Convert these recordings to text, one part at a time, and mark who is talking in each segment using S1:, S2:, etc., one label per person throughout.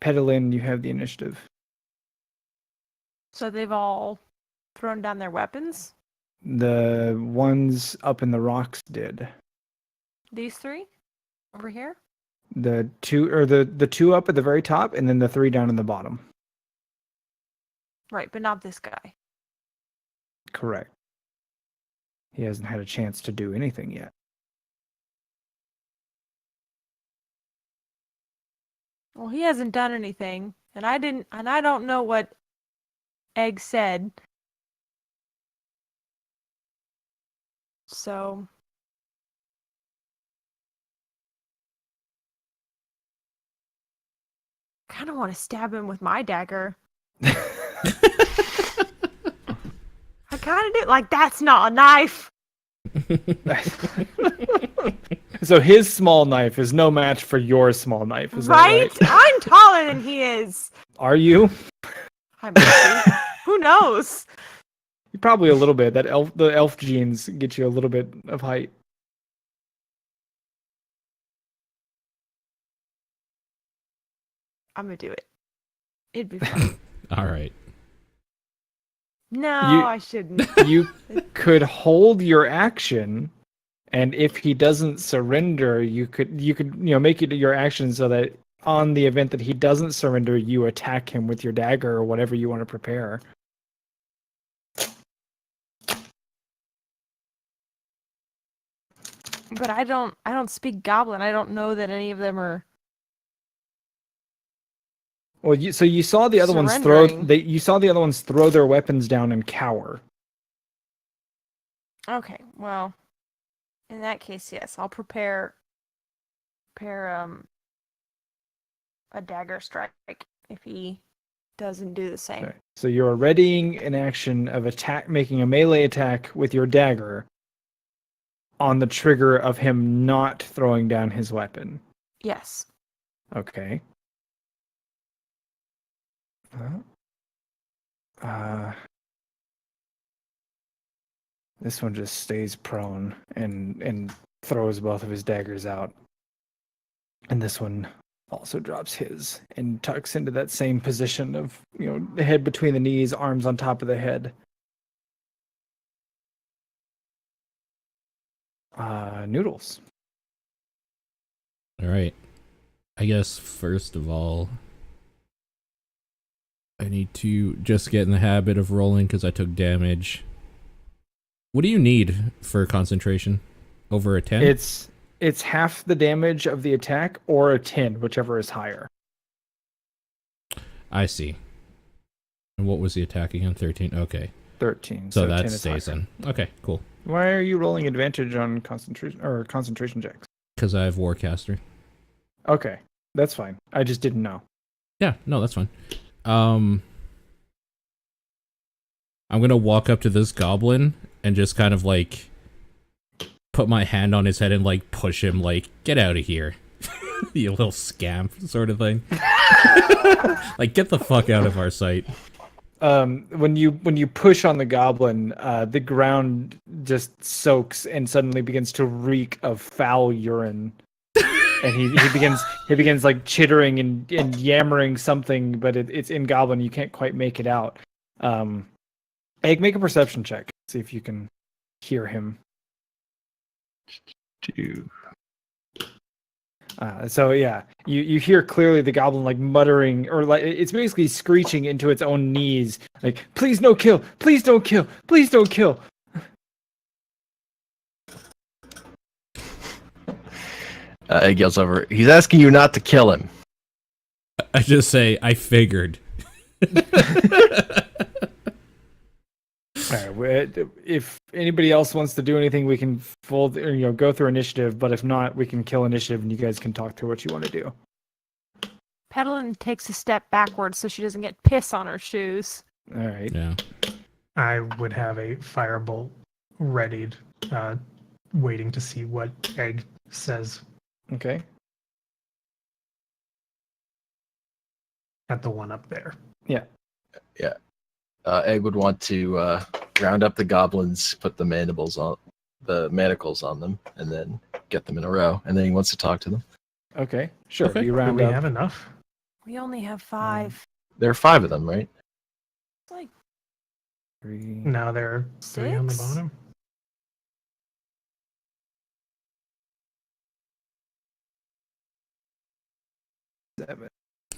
S1: Pedalin, you have the initiative.
S2: So they've all thrown down their weapons?
S1: The ones up in the rocks did.
S2: These three? Over here?
S1: The two up at the very top, and then the 3 down in the bottom.
S2: Right, but not this guy.
S1: Correct. He hasn't had a chance to do anything yet.
S2: Well, he hasn't done anything, and I don't know what Egg said. So I kind of want to stab him with my dagger. I kind of do. Like, that's not a knife.
S1: So his small knife is no match for your small knife, is
S2: Right?
S1: that right?
S2: I'm taller than he is.
S1: Are you?
S2: I might be. Who knows?
S1: Probably a little bit. The elf genes get you a little bit of height.
S2: I'm gonna do it. It'd be fun.
S3: All right.
S2: No, I shouldn't.
S1: You could hold your action, and if he doesn't surrender, you could make it your action so that on the event that he doesn't surrender, you attack him with your dagger or whatever you want to prepare.
S2: But I don't speak Goblin. I don't know that any of them are.
S1: Well, you saw the other ones throw their weapons down and cower.
S2: Okay, well, in that case, yes, I'll prepare a dagger strike if he doesn't do the same.
S1: Okay. So you're readying an action of making a melee attack with your dagger on the trigger of him not throwing down his weapon.
S2: Yes.
S1: Okay. This one just stays prone and throws both of his daggers out. And this one also drops his and tucks into that same position of, the head between the knees, arms on top of the head. Noodles.
S3: All right. I guess first of all, I need to just get in the habit of rolling because I took damage. What do you need for concentration? Over a 10?
S1: It's half the damage of the attack or a 10, whichever is higher.
S3: I see. And what was the attack again? 13? Okay.
S1: 13.
S3: So that stays in. Okay, cool.
S1: Why are you rolling advantage on concentration checks?
S3: Because I have Warcaster.
S1: Okay, that's fine. I just didn't know.
S3: Yeah, no, that's fine. I'm gonna walk up to this goblin and just kind of like put my hand on his head and like push him, like, get out of here. You little scamp sort of thing. Like, get the fuck out of our sight.
S1: When you push on the goblin, the ground just soaks and suddenly begins to reek of foul urine. And he begins like chittering and yammering something, but it's in goblin. You can't quite make it out. Egg, make a perception check. See if you can hear him.
S4: 2.
S1: So yeah, you hear clearly the goblin like muttering, or like it's basically screeching into its own knees, like, please no kill, please don't kill, please don't kill.
S4: Egg yells over, he's asking you not to kill him.
S3: I just say, I figured.
S1: All right, if anybody else wants to do anything, we can go through initiative. But if not, we can kill initiative, and you guys can talk through what you want to do.
S2: Pedalin takes a step backwards so she doesn't get piss on her shoes.
S1: All right.
S3: Yeah.
S5: I would have a firebolt readied, waiting to see what Egg says
S1: Okay.
S5: at the one up there.
S1: Yeah.
S4: Yeah. Egg would want to round up the goblins, put the manacles on them, and then get them in a row. And then he wants to talk to them.
S1: Okay. Sure.
S3: Okay.
S1: You
S5: Do
S1: round
S5: we
S1: up.
S5: have enough?
S2: We only have 5.
S4: There are 5 of them, right?
S2: It's like
S1: 3,
S5: Now there are 3 on the
S2: 6?
S5: bottom.
S1: seven.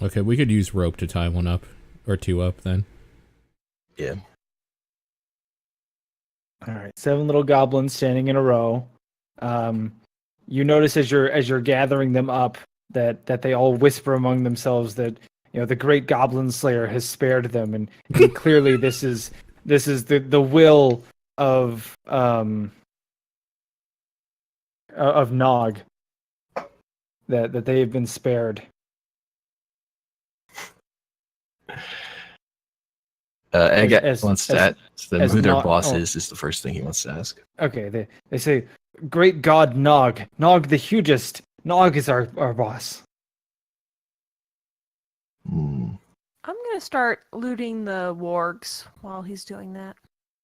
S3: Okay, we could use rope to tie one up. Or 2 up, then.
S4: Yeah.
S1: All right, 7 little goblins standing in a row. You notice as you're gathering them up that they all whisper among themselves that the great goblin slayer has spared them, and clearly this is the will of Nog, that they have been spared.
S4: Egg
S1: as-
S4: wants to
S1: as-
S4: ask them
S1: as
S4: who their
S1: not-
S4: boss
S1: oh.
S4: is the first thing he wants to ask.
S1: Okay, they say, "Great God Nog, Nog the hugest. Nog is our boss."
S4: Hmm.
S2: I'm gonna start looting the wargs while he's doing that.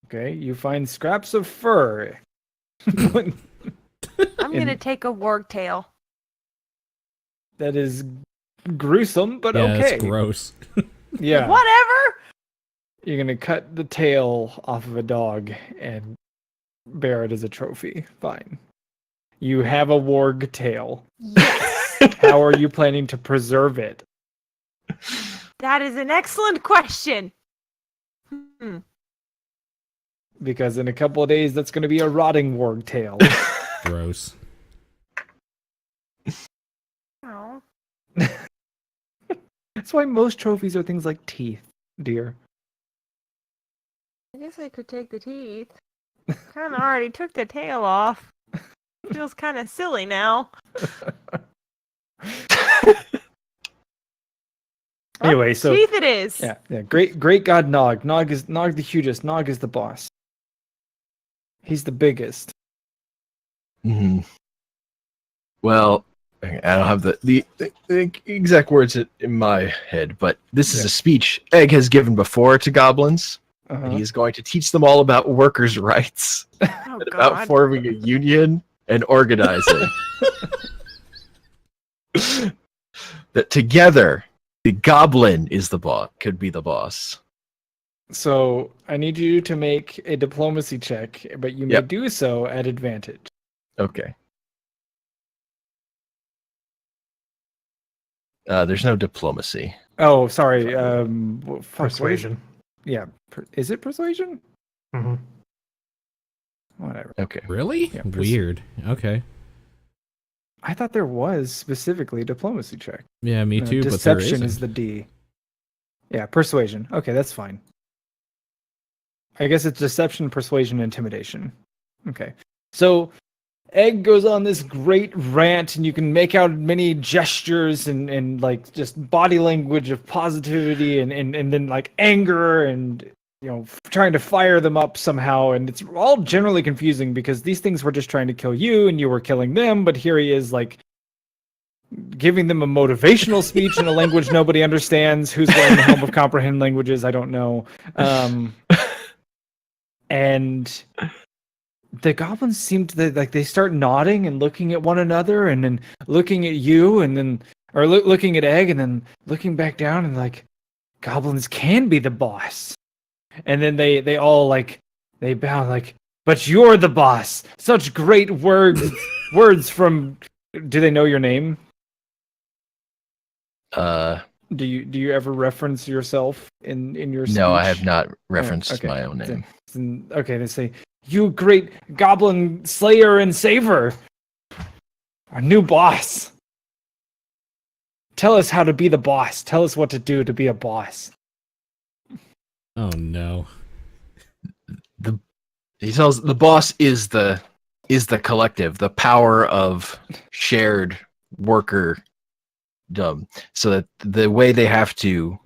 S1: Okay, you find scraps of fur.
S2: I'm
S1: In-
S2: gonna take a warg tail.
S1: That is gruesome, but
S3: Yeah,
S1: okay.
S3: that's gross.
S1: Yeah,
S2: Whatever.
S1: you're gonna cut the tail off of a dog and bear it as a trophy. Fine. You have a warg tail.
S2: Yes.
S1: How are you planning to preserve it?
S2: That is an excellent question.
S1: Because in a couple of days, that's going to be a rotting warg tail.
S3: Gross.
S2: Oh.
S1: That's why most trophies are things like teeth, dear.
S2: I guess I could take the teeth. Kind of already took the tail off. Feels kind of silly now.
S1: Anyway, so
S2: teeth it is.
S1: yeah. Great God Nog. Nog the hugest. Nog is the boss. He's the biggest.
S4: Hmm. Well, I don't have the exact words in my head, but this is
S1: Yeah.
S4: a speech Egg has given before to goblins.
S1: Uh-huh.
S4: And he is going to teach them all about workers' rights,
S2: Oh
S4: and about
S2: God.
S4: forming a union and organizing. That together, the goblin is the boss. Could be the boss.
S1: So I need you to make a diplomacy check, but you may
S4: Yep.
S1: do so at advantage.
S4: Okay. There's no diplomacy.
S1: Oh, sorry. Fuck, what is-
S5: Persuasion.
S1: Yeah. Is it persuasion?
S5: Hmm.
S1: Whatever.
S4: Okay.
S3: Really?
S1: Yeah,
S3: Weird. Okay.
S1: I thought there was specifically a diplomacy check.
S3: Yeah, me too, but there
S1: Deception
S3: isn't.
S1: is the D. Yeah, persuasion. Okay, that's fine. I guess it's deception, persuasion, intimidation. Okay. So Egg goes on this great rant, and you can make out many gestures and like just body language of positivity and then like anger and trying to fire them up somehow. And it's all generally confusing because these things were just trying to kill you and you were killing them, but here he is like giving them a motivational speech in a language nobody understands. Who's learning the Helm of Comprehend languages? I don't know. And the goblins seem to like they start nodding and looking at one another, and then looking at you, and then looking at Egg, and then looking back down, and like goblins can be the boss. And then they all like they bow like, but you're the boss. Such great words from. Do they know your name? Do you ever reference yourself in your speech?
S4: No, I have not referenced
S1: okay.
S4: my own name.
S1: Okay, they say, "You great goblin slayer and saver, our new boss. Tell us how to be the boss. Tell us what to do to be a boss."
S3: Oh no.
S4: He tells the boss is the collective, the power of shared workerdom. So that the way they have to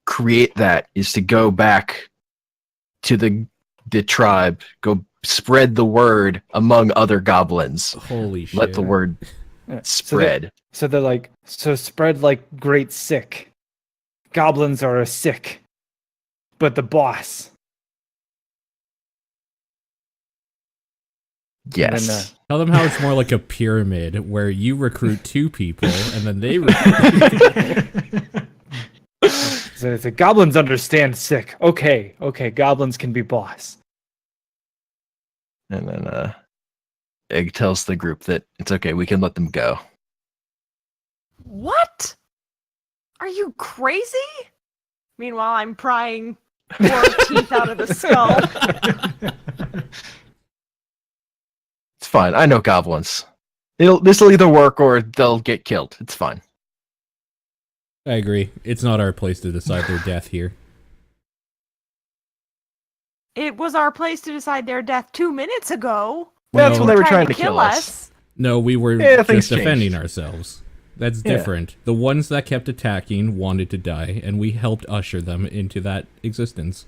S4: create that is to go back to the tribe, go spread the word among other goblins.
S3: Holy shit.
S4: Let the word
S1: Yeah,
S4: spread.
S1: So they're like, so spread like great sick. Goblins are a sick, but the boss.
S4: Yes.
S1: And then,
S3: Tell them how it's more like a pyramid where you recruit 2 people and then they recruit 2 people.
S1: They say, goblins understand sick. Okay, goblins can be boss.
S4: And then Egg tells the group that it's okay, we can let them go.
S2: What? Are you crazy? Meanwhile, I'm prying more teeth out of the skull.
S4: It's fine. I know goblins. This'll either work or they'll get killed. It's fine.
S3: I agree. It's not our place to decide their death here.
S2: It was our place to decide their death 2 minutes ago.
S4: That's
S3: No.
S4: when they were trying to kill us.
S3: No, we were
S4: Yeah, things
S3: just defending
S4: changed.
S3: ourselves. That's
S4: Yeah.
S3: different. The ones that kept attacking wanted to die, and we helped usher them into that existence.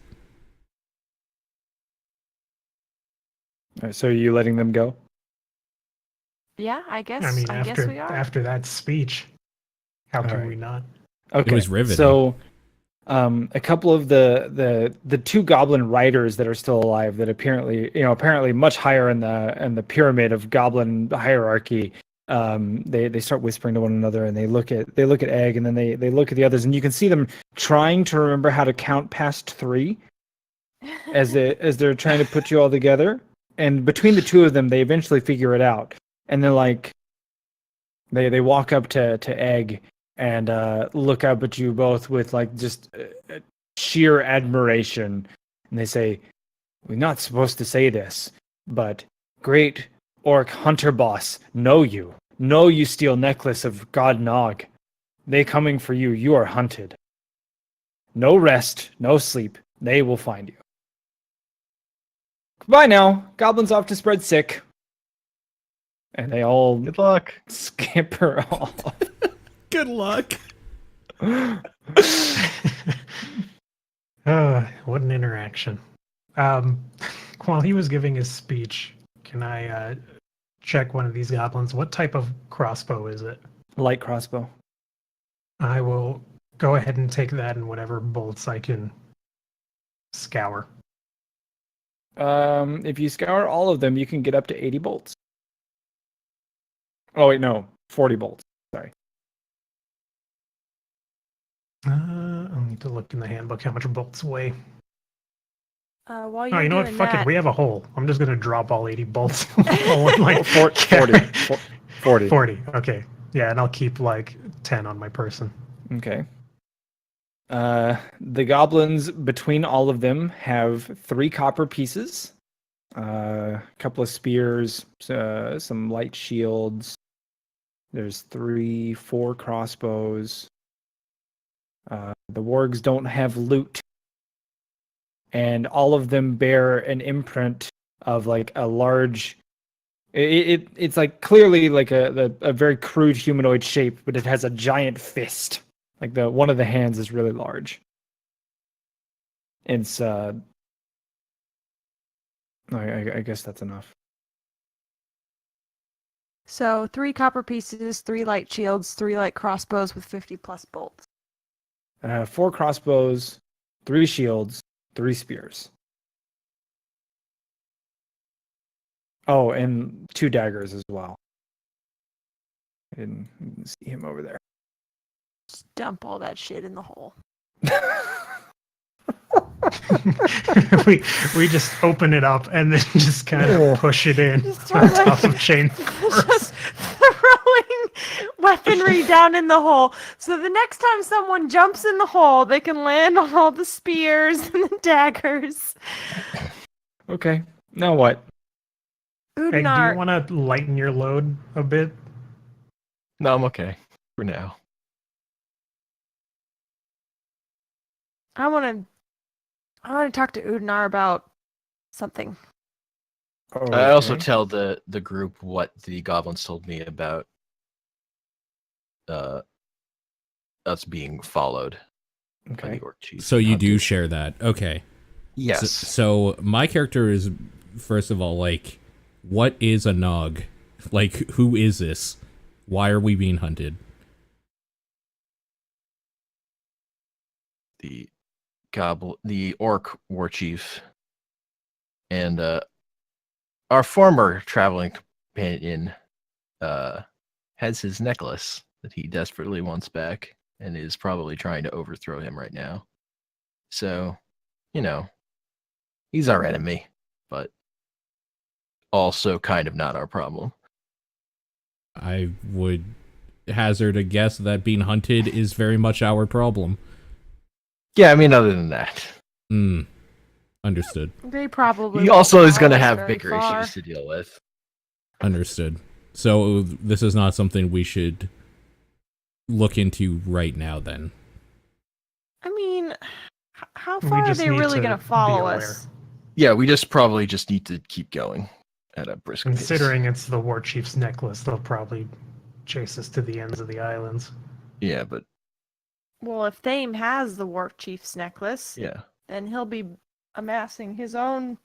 S1: All right, so are you letting them go?
S2: Yeah, I guess.
S5: I mean,
S2: I guess we are.
S5: after that speech, how can
S1: Alright.
S5: we not?
S1: Okay.
S3: was riveting.
S1: So, a couple of the two goblin riders that are still alive, that apparently much higher in the pyramid of goblin hierarchy, they start whispering to one another, and they look at Egg, and then they look at the others, and you can see them trying to remember how to count past 3 as they're trying to put you all together. And between the two of them, they eventually figure it out, and they're like, they walk up to Egg and look up at you both with like just sheer admiration, and they say, "We're not supposed to say this, but great orc hunter boss, know you steal necklace of God Nog. They coming for you. You are hunted. No rest, no sleep. They will find you. Goodbye now. Goblins off to spread sick." And they all
S4: Good luck.
S1: scamper off.
S3: Good luck.
S5: What an interaction. While he was giving his speech, can I check one of these goblins? What type of crossbow is it?
S1: Light crossbow.
S5: I will go ahead and take that and whatever bolts I can scour.
S1: If you scour all of them, you can get up to 80 bolts. Oh wait, no, 40 bolts. Sorry.
S5: I'll need to look in the handbook how much bolts weigh.
S2: While
S5: Oh,
S2: you're
S5: you know what?
S2: doing
S5: Fuck it.
S2: that,
S5: We have a hole. I'm just gonna drop all 80 bolts. all in, like,
S1: 40. 40.
S5: 40. Okay. Yeah, and I'll keep like 10 on my person.
S1: Okay. The goblins between all of them have 3 copper pieces, a couple of spears, some light shields. There's 4 crossbows. The wargs don't have loot, and all of them bear an imprint of like a large. It's like clearly like a very crude humanoid shape, but it has a giant fist. Like one of the hands is really large. It's I guess that's enough.
S2: so 3 copper pieces, 3 light shields, 3 light crossbows with 50 plus bolts.
S1: 4 crossbows, 3 shields, 3 spears. Oh, and 2 daggers as well. I didn't see him over there.
S2: Just dump all that shit in the hole.
S5: we just open it up and then just kind of push it in
S2: Just
S5: on
S2: throw
S5: top of chain.
S2: Just throwing weaponry down in the hole. So the next time someone jumps in the hole, they can land on all the spears and the daggers.
S1: Okay. Now what?
S5: Egg, do you
S2: Udnar,
S5: want to lighten your load a bit?
S4: No, I'm okay for now.
S2: I want to talk to Udnar about something.
S4: I also
S1: Okay.
S4: tell the group what the goblins told me about us being followed by
S1: Okay.
S4: the orc chief.
S3: So you
S1: How
S3: do
S1: to-
S3: share that. Okay.
S4: Yes.
S3: So my character is, first of all, like, what is a Nog? Like, who is this? Why are we being hunted?
S4: The orc war chief and our former traveling companion has his necklace that he desperately wants back and is probably trying to overthrow him right now. So, he's our enemy, but also kind of not our problem.
S3: I would hazard a guess that being hunted is very much our problem.
S4: Yeah, I mean, other than that,
S3: Understood.
S2: They probably.
S4: he
S2: won't
S4: also is going to
S2: follow us
S4: have
S2: very
S4: bigger
S2: far.
S4: issues to deal with.
S3: Understood. So this is not something we should look into right now, then.
S2: I mean, how
S5: We
S2: far are
S5: just
S2: they
S5: need
S2: really
S5: to
S2: going to
S5: be
S2: follow
S5: aware.
S2: us?
S4: Yeah, we probably just need to keep going at a brisk pace.
S5: Considering it's the war chief's necklace, they'll probably chase us to the ends of the islands.
S4: Yeah, but
S2: Well, if Thame has the War Chief's necklace,
S4: yeah.
S2: then he'll be amassing his own.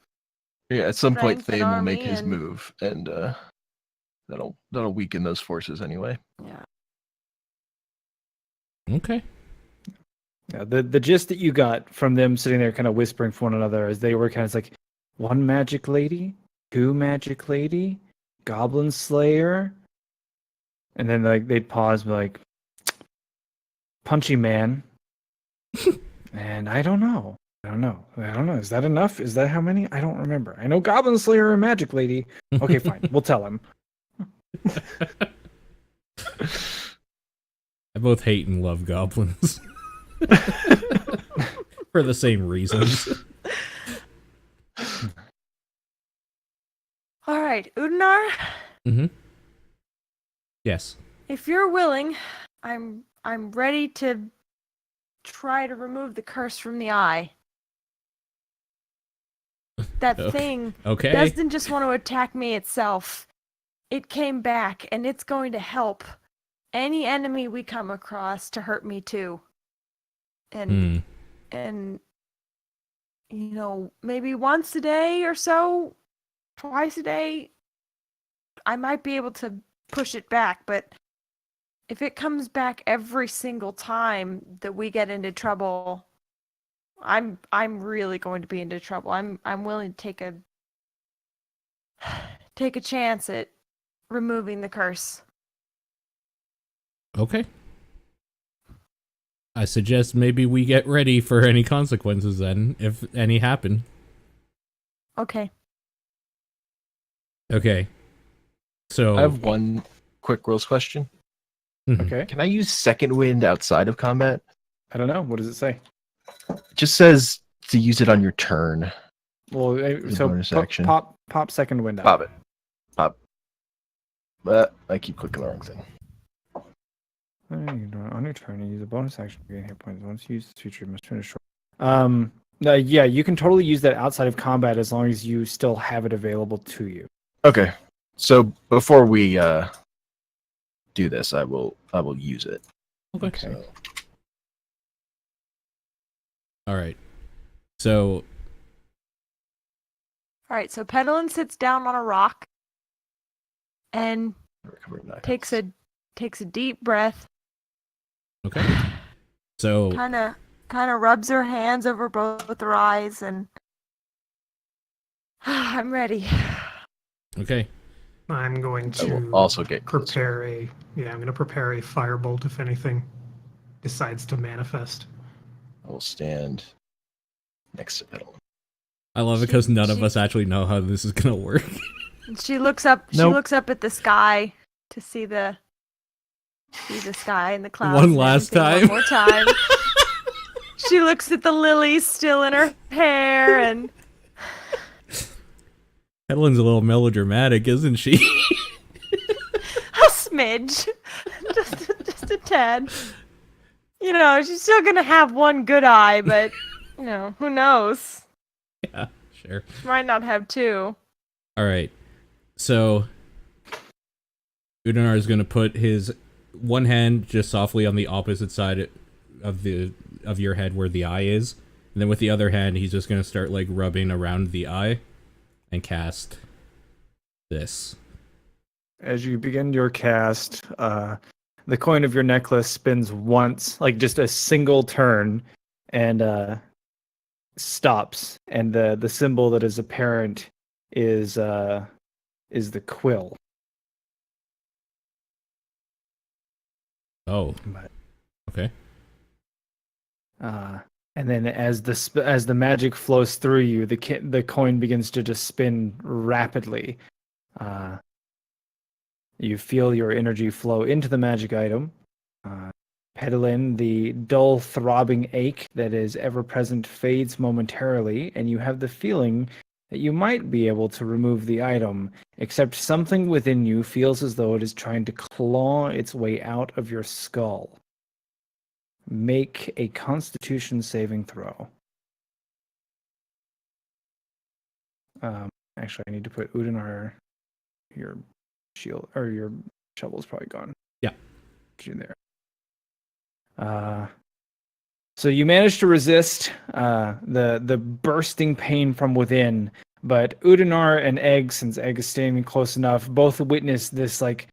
S4: Yeah, at some point
S2: Strength and
S4: Thane will make
S2: army
S4: his
S2: and-
S4: move, and that'll weaken those forces anyway.
S2: Yeah.
S3: Okay.
S1: Yeah, the gist that you got from them sitting there kind of whispering for one another as they were kind of like, one magic lady, two magic lady, goblin slayer, and then like they'd pause, and be like, punchy man, and I don't know. Is that enough? Is that how many? I don't remember. I know goblin slayer and magic lady. Okay, fine. We'll tell him.
S3: I both hate and love goblins. For the same reasons.
S2: All right, Udinar,
S3: Mm-hmm. Yes.
S2: if you're willing, I'm ready to try to remove the curse from the eye. That
S3: Okay.
S2: thing
S3: Okay.
S2: doesn't just want to attack me itself. It came back, and it's going to help any enemy we come across to hurt me too. And maybe once a day or so, twice a day, I might be able to push it back, but if it comes back every single time that we get into trouble, I'm really going to be into trouble. I'm willing to take a chance at removing the curse.
S3: Okay. I suggest maybe we get ready for any consequences then, if any happen.
S2: Okay.
S3: Okay. So
S4: I have one quick rules question.
S1: Okay.
S4: Can I use second wind outside of combat?
S1: I don't know. What does it say?
S4: It just says to use it on your turn.
S1: Well,
S4: a
S1: so
S4: bonus action.
S1: pop second wind out.
S4: Pop it. Pop. But I keep clicking the wrong thing.
S1: On your turn, you use a bonus action to gain hit points. Once you use this feature, you must turn it short. Yeah, you can totally use that outside of combat as long as you still have it available to you.
S4: Okay. So before we do this, I will use it.
S3: okay.
S4: So,
S3: All right. So
S2: All right, so Pedalin sits down on a rock and takes a deep breath.
S3: okay. So
S2: Kind of rubs her hands over both her eyes, and I'm ready.
S3: okay.
S5: I'm going
S4: I
S5: to
S4: will also get closer.
S5: I'm going to prepare a firebolt if anything decides to manifest.
S4: I will stand next to Petal.
S3: I love it because none of
S2: she-
S3: us actually know how this is gonna work.
S2: She looks up. She
S4: Nope.
S2: looks up at the sky to see the sky and the clouds.
S3: One
S2: and
S3: last
S2: everything
S3: time.
S2: One more time. She looks at the lilies still in her hair, and
S3: Edelyn's a little melodramatic, isn't she?
S2: a smidge, just a tad. You know, she's still gonna have one good eye, but who knows?
S3: Yeah, sure.
S2: She might not have two.
S3: All right. So Udinar is going to put his one hand just softly on the opposite side of your head where the eye is, and then with the other hand he's just going to start like rubbing around the eye and cast this.
S1: As you begin your cast, the coin of your necklace spins once, like just a single turn, and stops. And the symbol that is apparent is the quill.
S3: Oh,
S1: But,
S3: okay.
S1: And then as the magic flows through you, the coin begins to just spin rapidly. You feel your energy flow into the magic item. Pedalin, the dull throbbing ache that is ever present fades momentarily, and you have the feeling that you might be able to remove the item, except something within you feels as though it is trying to claw its way out of your skull. Make a Constitution saving throw. Actually, I need to put Udinar. Your shield or your shovel's probably gone.
S3: Yeah.
S1: Get you there. So you manage to resist the bursting pain from within, but Udinar and Egg, since Egg is standing close enough, both witness this like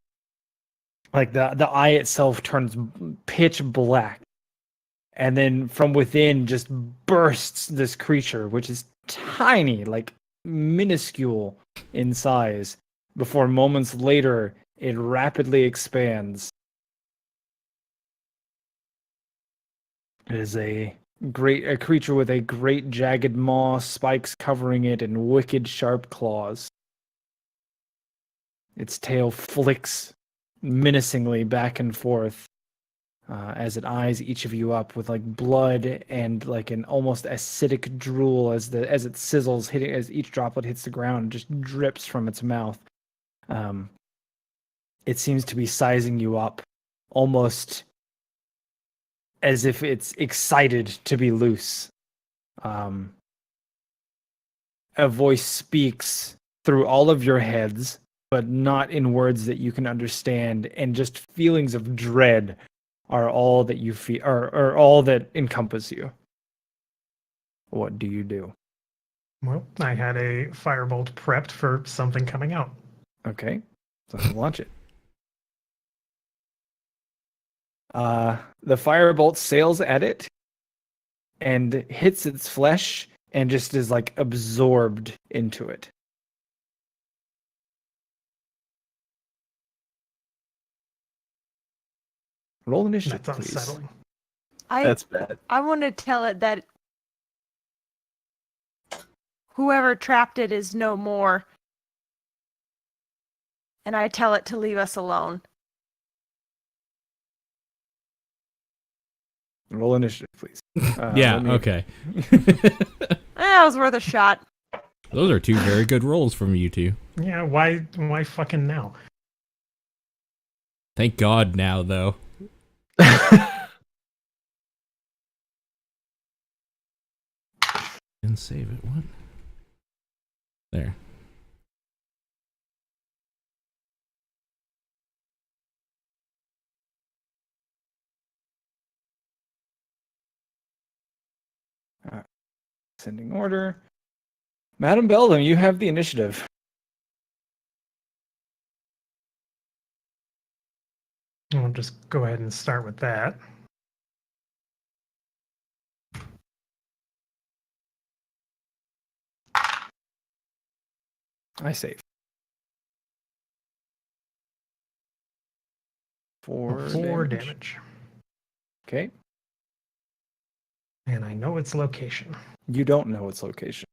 S1: the eye itself turns pitch black, and then from within just bursts this creature, which is tiny, like minuscule in size, before moments later it rapidly expands. It is a creature with a great jagged maw, spikes covering it, and wicked sharp claws. Its tail flicks menacingly back and forth as it eyes each of you up with like blood and like an almost acidic drool as it sizzles, hitting as each droplet hits the ground and just drips from its mouth. It seems to be sizing you up almost as if it's excited to be loose. A voice speaks through all of your heads, but not in words that you can understand, and just feelings of dread are all that you feel, are all that encompass you. What do you do?
S5: Well, I had a firebolt prepped for something coming out.
S1: Okay, so launch it. The firebolt sails at it and hits its flesh and just is like absorbed into it. Roll initiative,
S5: That's
S1: please.
S5: unsettling.
S4: That's bad.
S2: I want to tell it that whoever trapped it is no more. And I tell it to leave us alone.
S1: Roll initiative, please.
S3: Yeah,
S1: let me-
S3: okay.
S2: That was worth a shot.
S3: Those are two very good rolls from you two.
S5: Yeah, why fucking now?
S3: Thank God now, though. And save it. What? There.
S1: Sending order. Madam Beldam, you have the initiative.
S5: I'll just go ahead and start with that.
S1: I save. 4
S5: 4
S1: damage.
S5: damage.
S1: Okay.
S5: And I know its location.
S1: You don't know its location.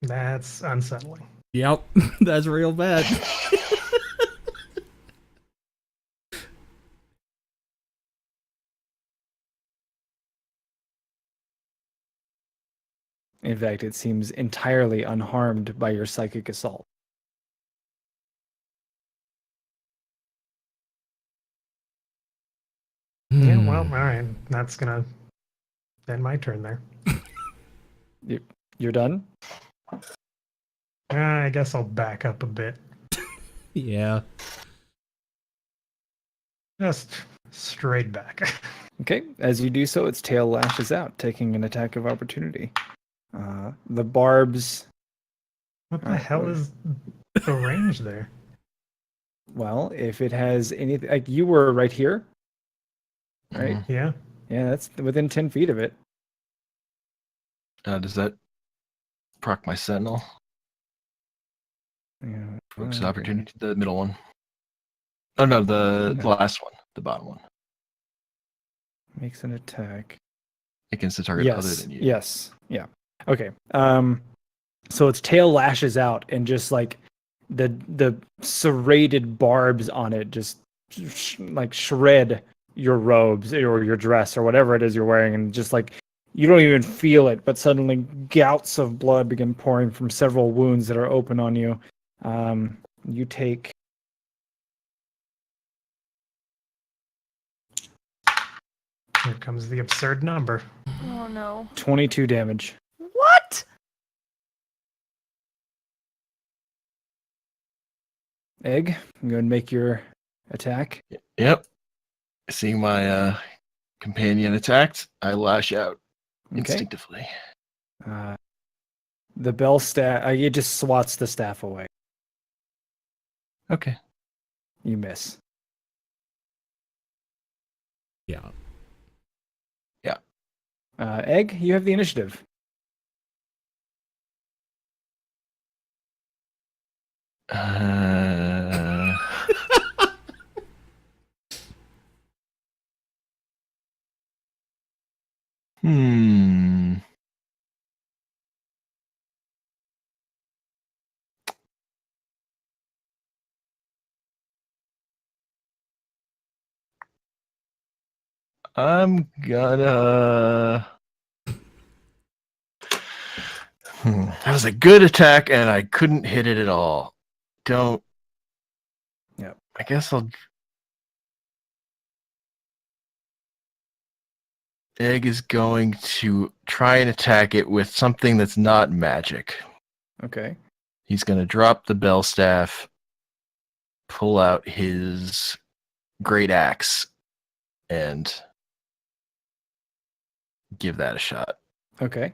S5: That's unsettling.
S3: Yep, that's real bad.
S1: In fact, it seems entirely unharmed by your psychic assault.
S5: Yeah,
S3: Hmm.
S5: well, all right. That's gonna end my turn there.
S1: You're done?
S5: I guess I'll back up a bit.
S3: Yeah.
S5: Just straight back.
S1: Okay. As you do so, its tail lashes out, taking an attack of opportunity. The barbs.
S5: What the
S1: Alright,
S5: hell
S1: well-
S5: is the range there?
S1: Well, if it has anything, like you were right here, right?
S4: Mhm.
S5: Yeah.
S1: Yeah, that's within 10 feet of it.
S4: Does that proc my sentinel?
S1: Yeah.
S4: Focus
S1: okay.
S4: opportunity, the middle one. Oh no, the
S1: No.
S4: last one, the bottom one.
S1: Makes an attack.
S4: against a target other than you.
S1: Yes. Yeah. Okay. So its tail lashes out, and just like the serrated barbs on it just like shred your robes or your dress or whatever it is you're wearing, and just like you don't even feel it, but suddenly gouts of blood begin pouring from several wounds that are open on you. You take
S5: Here comes the absurd number.
S2: Oh no.
S1: 22 damage.
S2: What?
S1: Egg, I'm going to make your attack.
S4: Yep. Seeing my companion attacked, I lash out
S1: Okay.
S4: instinctively.
S1: The bell staff, it just swats the staff away.
S4: Okay.
S1: You miss.
S3: Yeah.
S1: Egg, you have the initiative.
S4: Hmm. I'm gonna. That was a good attack, and I couldn't hit it at all. Don't.
S1: Yep.
S4: I guess I'll. Egg is going to try and attack it with something that's not magic.
S1: Okay.
S4: He's going to drop the bell staff, pull out his great axe, and give that a shot.
S1: Okay.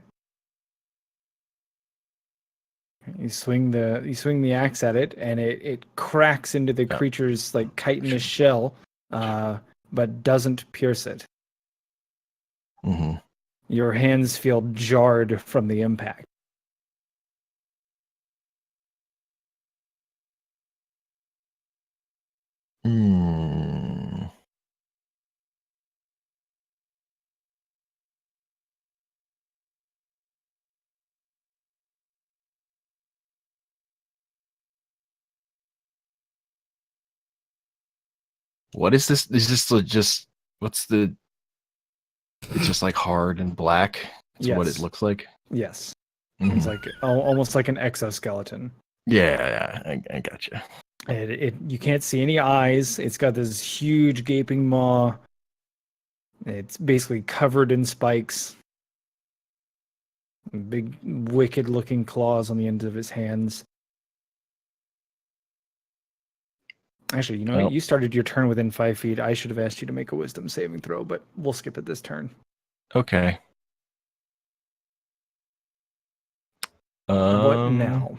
S1: You swing the axe at it, and it cracks into the
S4: Yeah.
S1: creature's like chitinous shell, but doesn't pierce it.
S4: Mm-hmm.
S1: Your hands feel jarred from the impact.
S4: Hmm. What is this? Is this just what's the? It's just like hard and black. That's what it
S1: Yes.
S4: looks like.
S1: Yes.
S4: Mhm.
S1: It's like almost like an exoskeleton.
S4: Yeah, I gotcha.
S1: You can't see any eyes. It's got this huge gaping maw. It's basically covered in spikes. Big wicked looking claws on the ends of his hands. Actually,
S4: Well.
S1: you started your turn within 5 feet. I should have asked you to make a wisdom saving throw, but we'll skip it this turn.
S4: Okay.
S1: What now?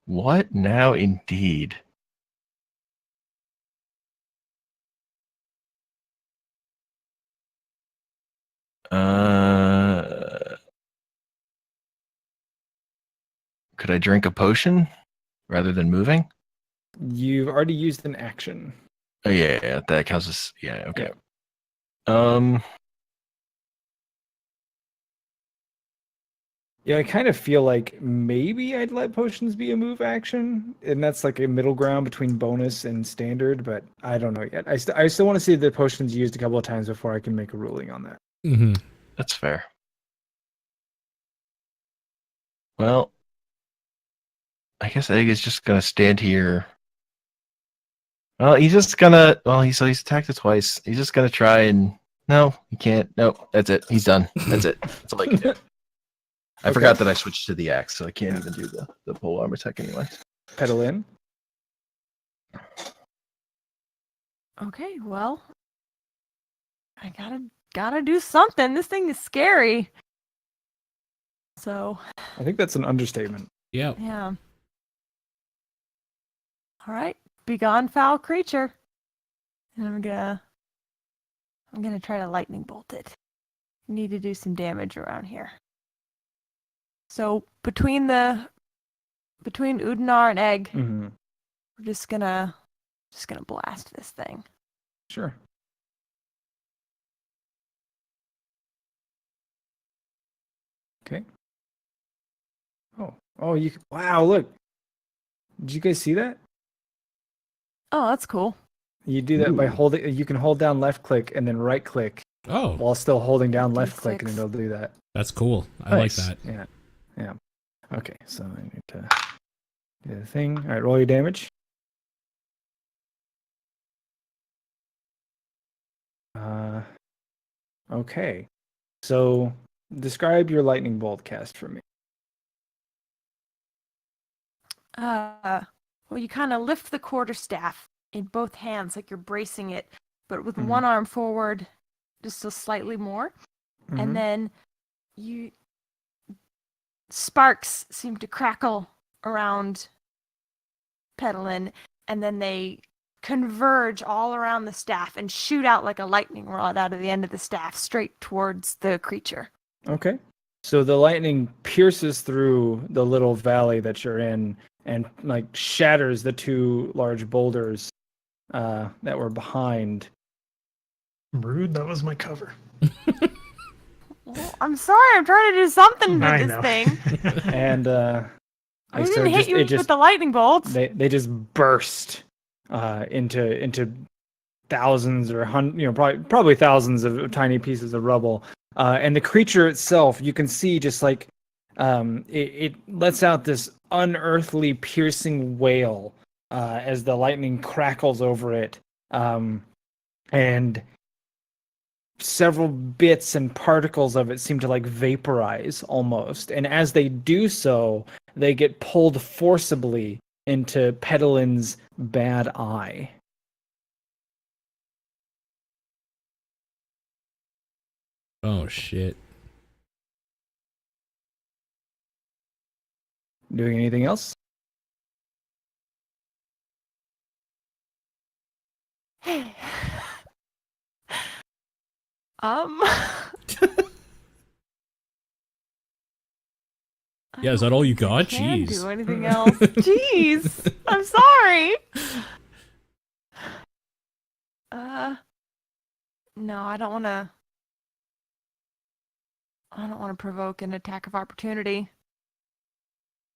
S4: What now, indeed? Could I drink a potion rather than moving?
S1: You've already used an action.
S4: Oh yeah, that counts as yeah. Okay.
S1: Yeah, I kind of feel like maybe I'd let potions be a move action, and that's like a middle ground between bonus and standard, but I don't know yet. I still want to see the potions used a couple of times before I can make a ruling on that.
S3: Mm-hmm.
S4: That's fair. Well, I guess Egg is just gonna stand here. Well, he's just gonna. Well, he's attacked it twice. He's just gonna try and. No, he can't. No, that's it. He's done. That's it. That's all I can do. I forgot that I switched to the axe, so I can't even do the pole armor attack anyway.
S1: Pedal in.
S2: Okay, well, I gotta do something. This thing is scary. So,
S1: I think that's an understatement.
S3: Yeah.
S2: yeah. All right, begone, foul creature. And I'm gonna try to lightning bolt it. Need to do some damage around here. So between Udinar and Egg,
S1: Mm-hmm.
S2: we're just gonna blast this thing.
S1: Sure. Okay. Oh, wow, look. Did you guys see that?
S2: Oh, that's cool.
S1: You do that by
S4: Ooh.
S1: holding, you can hold down left click and then right click
S3: Oh,
S1: while still holding down left click, and
S2: D6.
S1: it'll do that.
S3: that's cool. I like
S4: Nice.
S3: that.
S1: Yeah. Okay, so I need to do the thing. All right, roll your damage. Okay. So describe your lightning bolt cast for me.
S2: Well, you kind of lift the quarterstaff in both hands like you're bracing it, but with
S1: Mhm.
S2: one arm forward, just so slightly more.
S1: Mhm.
S2: And then sparks seem to crackle around Petalin, and then they converge all around the staff and shoot out like a lightning rod out of the end of the staff straight towards the creature.
S1: Okay. So the lightning pierces through the little valley that you're in and like shatters the two large boulders that were behind.
S5: Rude. That was my cover.
S2: Well, I'm sorry, I'm trying to do something with
S5: I
S2: this
S5: know.
S2: thing.
S1: And
S2: I
S1: so
S2: didn't hit you with the lightning bolts.
S1: they just burst into thousands or probably thousands of tiny pieces of rubble. And the creature itself, you can see just like it lets out this unearthly piercing wail as the lightning crackles over it. And several bits and particles of it seem to like vaporize almost. And as they do so, they get pulled forcibly into Petalin's bad eye.
S3: Oh shit.
S1: Doing anything else?
S3: Yeah, is that all you
S2: I
S3: got?
S2: can't
S3: Jeez.
S2: do anything else. Jeez, I'm sorry. No, I don't want to. I don't want to provoke an attack of opportunity.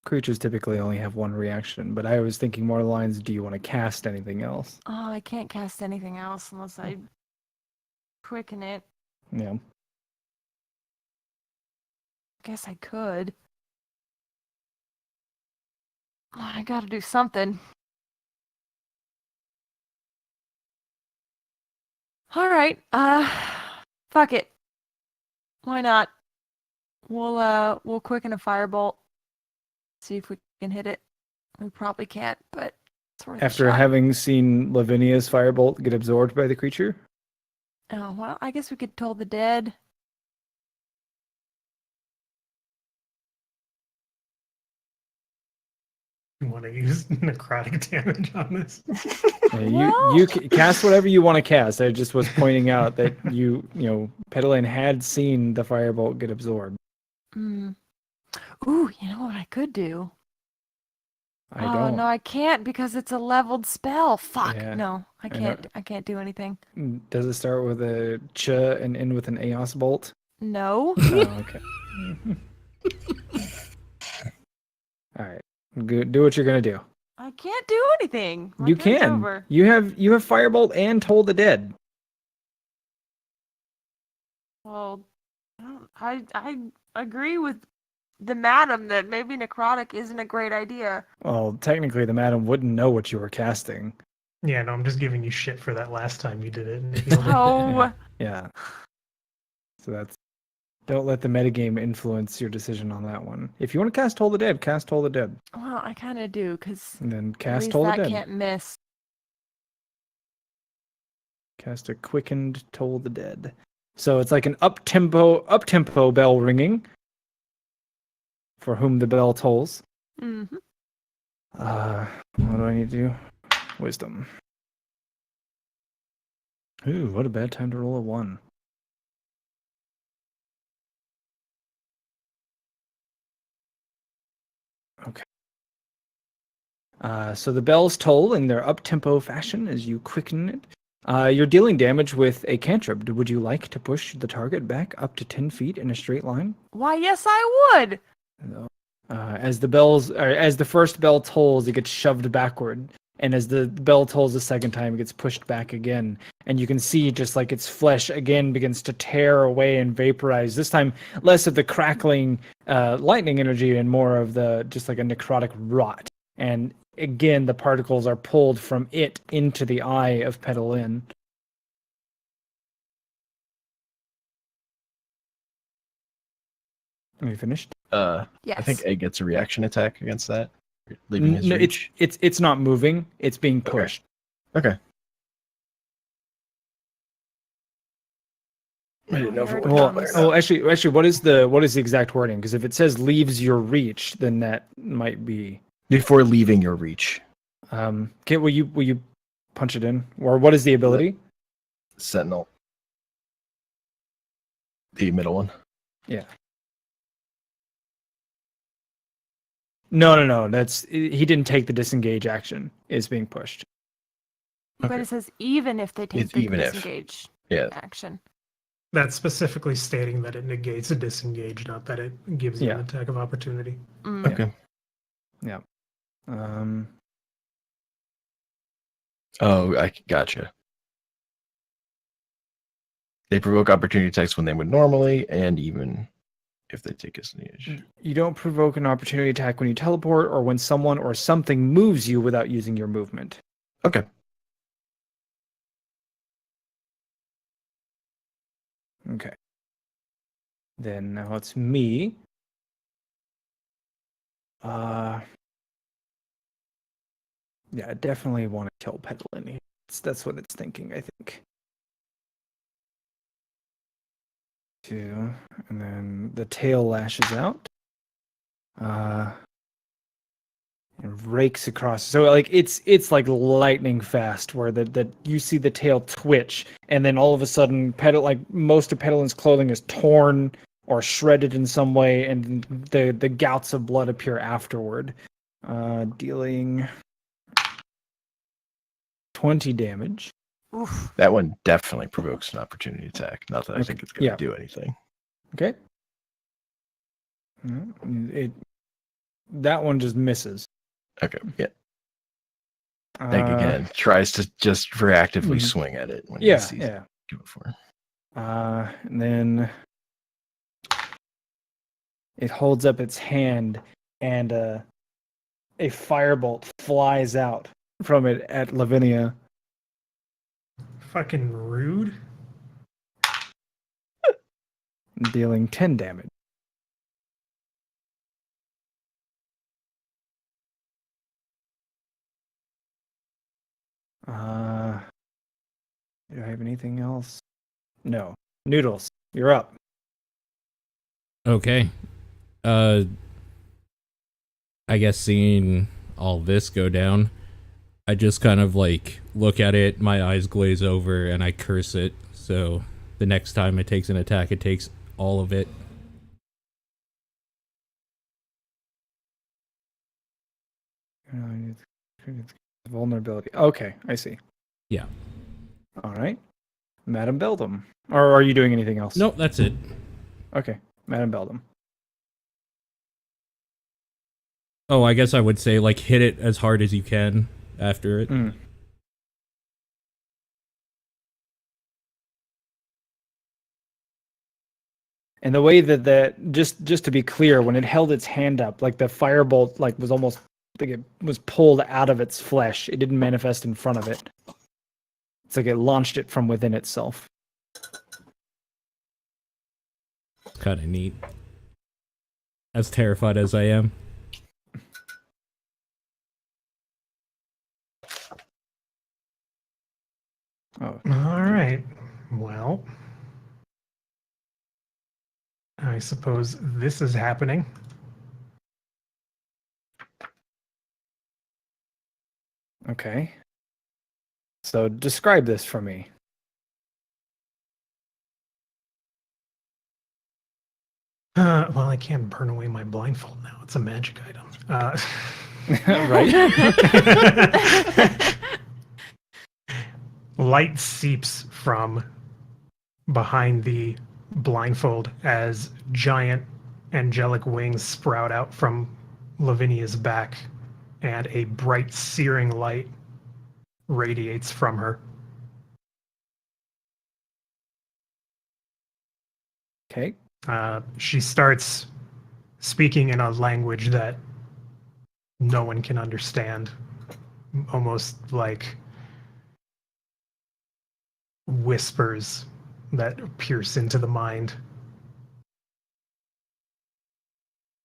S1: Creatures typically only have one reaction, but I was thinking more lines, do you want to cast anything else?
S2: Oh, I can't cast anything else unless I quicken it.
S1: Yeah.
S2: Guess I could. Oh, I gotta do something. Alright, fuck it. Why not? We'll quicken a firebolt. See if we can hit it. We probably can't, but it's worth a
S1: After
S2: shot.
S1: having seen Lavinia's firebolt get absorbed by the creature?
S2: Oh, well, I guess we could toll the dead.
S5: You want to use necrotic damage on this?
S1: Yeah, you cast whatever you want to cast. I just was pointing out that Petalin had seen the firebolt get absorbed.
S2: Mm. Ooh, you know what I could do?
S1: I
S2: Oh
S1: don't.
S2: no, I can't because it's a leveled spell. Fuck.
S1: Yeah,
S2: No, I
S1: I know.
S2: can't. I can't do anything.
S1: Does it start with a ch and end with an Eos bolt?
S2: No.
S1: Oh, okay. All right. Do what you're gonna do.
S2: I can't do anything. My
S1: You
S2: turn's
S1: can.
S2: over.
S1: You have firebolt and toll the dead.
S2: Well, I agree with the madam that maybe necrotic isn't a great idea.
S1: Well, technically, the madam wouldn't know what you were casting.
S5: Yeah, no, I'm just giving you shit for that last time you did it. And it healed it.
S2: Oh,
S1: Yeah. So that's. Don't let the metagame influence your decision on that one. If you want to cast Toll the Dead, cast Toll the Dead.
S2: well, I kind of do because
S1: And then
S2: at
S1: cast
S2: least
S1: Toll the
S2: that
S1: Dead.
S2: can't miss.
S1: Cast a quickened Toll the Dead. So it's like an up-tempo bell ringing. For whom the bell tolls.
S2: Mm-hmm.
S1: What do I need to do? Wisdom. Ooh, what a bad time to roll a 1. Okay. So the bells toll in their up-tempo fashion as you quicken it. You're dealing damage with a cantrip. Would you like to push the target back up to 10 feet in a straight line?
S2: Why, yes, I would.
S1: As the first bell tolls, it gets shoved backward, and as the bell tolls the second time, it gets pushed back again. And you can see just like its flesh again begins to tear away and vaporize. This time, less of the crackling lightning energy and more of the just like a necrotic rot. And again, the particles are pulled from it into the eye of Petalin. Are you finished?
S2: Yes.
S4: I think Egg gets a reaction attack against that, leaving his
S1: No,
S4: reach.
S1: it's not moving. It's being
S4: Okay.
S1: pushed.
S4: Okay. I didn't know if it
S2: Well,
S4: would
S1: Well,
S2: comes.
S4: matter.
S1: actually, what is the exact wording? Because if it says leaves your reach, then that might be.
S4: Before leaving your reach.
S1: Okay, will you punch it in, or what is the ability?
S4: Sentinel. The middle one.
S1: Yeah. No. He didn't take the disengage action. It's being pushed.
S2: But
S4: Okay.
S2: it says even if they take
S4: It's
S2: the
S4: even if.
S2: disengage
S4: Yeah.
S2: action.
S5: That's specifically stating that it negates a disengage, not that it gives you an attack of opportunity.
S2: Mm.
S4: Okay.
S1: Um,
S4: Oh, I gotcha. They provoke opportunity attacks when they would normally, and even if they take a sneeze.
S1: you don't provoke an opportunity attack when you teleport or when someone or something moves you without using your movement.
S4: Okay.
S1: Okay. Then now it's me. Yeah, I definitely want to kill Petalin. That's what it's thinking, I think. 2, and then the tail lashes out. And rakes across. So like it's like lightning fast, where that you see the tail twitch, and then all of a sudden, most of Petalin's clothing is torn or shredded in some way, and the gouts of blood appear afterward, dealing 20 damage.
S2: Oof.
S4: That one definitely provokes an opportunity attack. Not that I think it's going to do anything.
S1: Okay. That one just misses.
S4: Okay. Yeah. Egg again tries to just reactively swing at it when he sees it coming for.
S1: And then it holds up its hand, and a firebolt flies out from it at Lavinia.
S5: Fucking rude.
S1: Dealing 10 damage. Do I have anything else? No. Noodles, you're up.
S3: Okay. I guess seeing all this go down, I just kind of like look at it, my eyes glaze over, and I curse it. So the next time it takes an attack, it takes all of it.
S1: Vulnerability. Okay, I see.
S3: Yeah.
S1: All right. Madam Beldam. Or are you doing anything else?
S3: Nope, that's it.
S1: Okay, Madam Beldam.
S3: Oh, I guess I would say like hit it as hard as you can after it.
S1: Mm. And the way that just to be clear, when it held its hand up, like the firebolt like was almost like it was pulled out of its flesh. It didn't manifest in front of it. It's like it launched it from within itself.
S3: Kind of neat. As terrified as I am.
S1: Oh.
S5: All right. Well, I suppose this is happening.
S1: Okay. So describe this for me.
S5: Well, I can't burn away my blindfold now. It's a magic item.
S1: Right?
S5: light seeps from behind the blindfold as giant angelic wings sprout out from Lavinia's back, and a bright, searing light radiates from her.
S1: Okay.
S5: She starts speaking in a language that no one can understand, almost like whispers that pierce into the mind.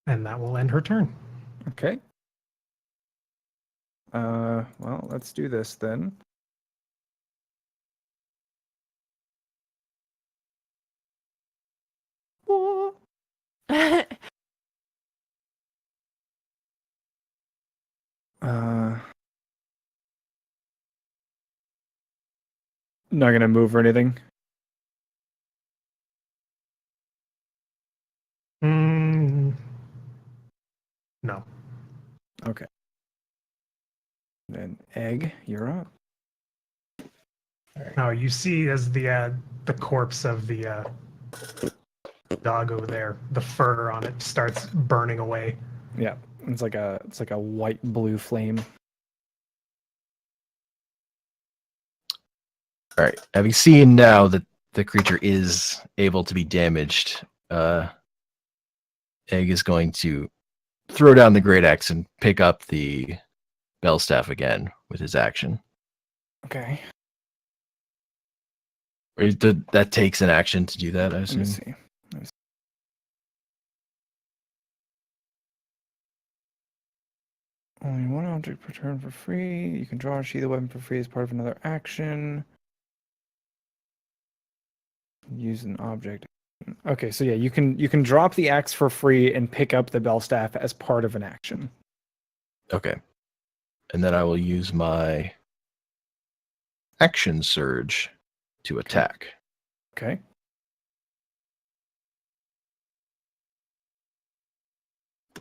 S5: And that will end her turn.
S1: Okay. Well, let's do this then. Not gonna move or anything.
S5: No.
S1: Okay. Then Egg, you're up.
S5: Now you see as the corpse of the doggo there, the fur on it starts burning away.
S1: Yeah, it's like a white blue flame.
S4: All right. Having seen now that the creature is able to be damaged, Egg is going to throw down the great axe and pick up the bell staff again with his action.
S1: Okay.
S4: That takes an action to do that, I
S1: Let me
S4: assume.
S1: see. Only one object per turn for free. You can draw or sheath a weapon for free as part of another action. Use an object. Okay, so yeah, you can drop the axe for free and pick up the bell staff as part of an action.
S4: Okay. And then I will use my action surge to attack.
S1: Okay.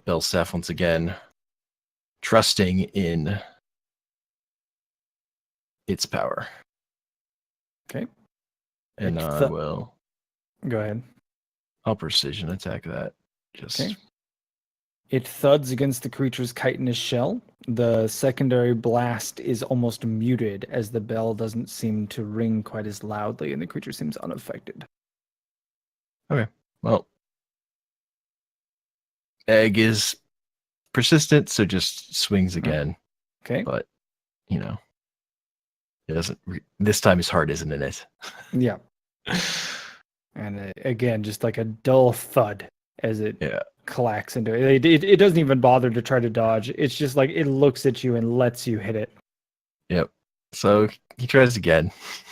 S4: Bell staff once again, trusting in its power.
S1: Okay.
S4: And
S1: It's
S4: I will.
S1: Go ahead.
S4: I'll precision attack that. Just
S1: Okay. It thuds against the creature's chitinous shell. The secondary blast is almost muted as the bell doesn't seem to ring quite as loudly and the creature seems unaffected.
S4: well. Egg is persistent, so just swings again.
S1: Okay.
S4: But it doesn't. This time his heart isn't in it.
S1: Yeah. And again, just like a dull thud as it clacks into it. It doesn't even bother to try to dodge. It's just like it looks at you and lets you hit it.
S4: Yep. So he tries again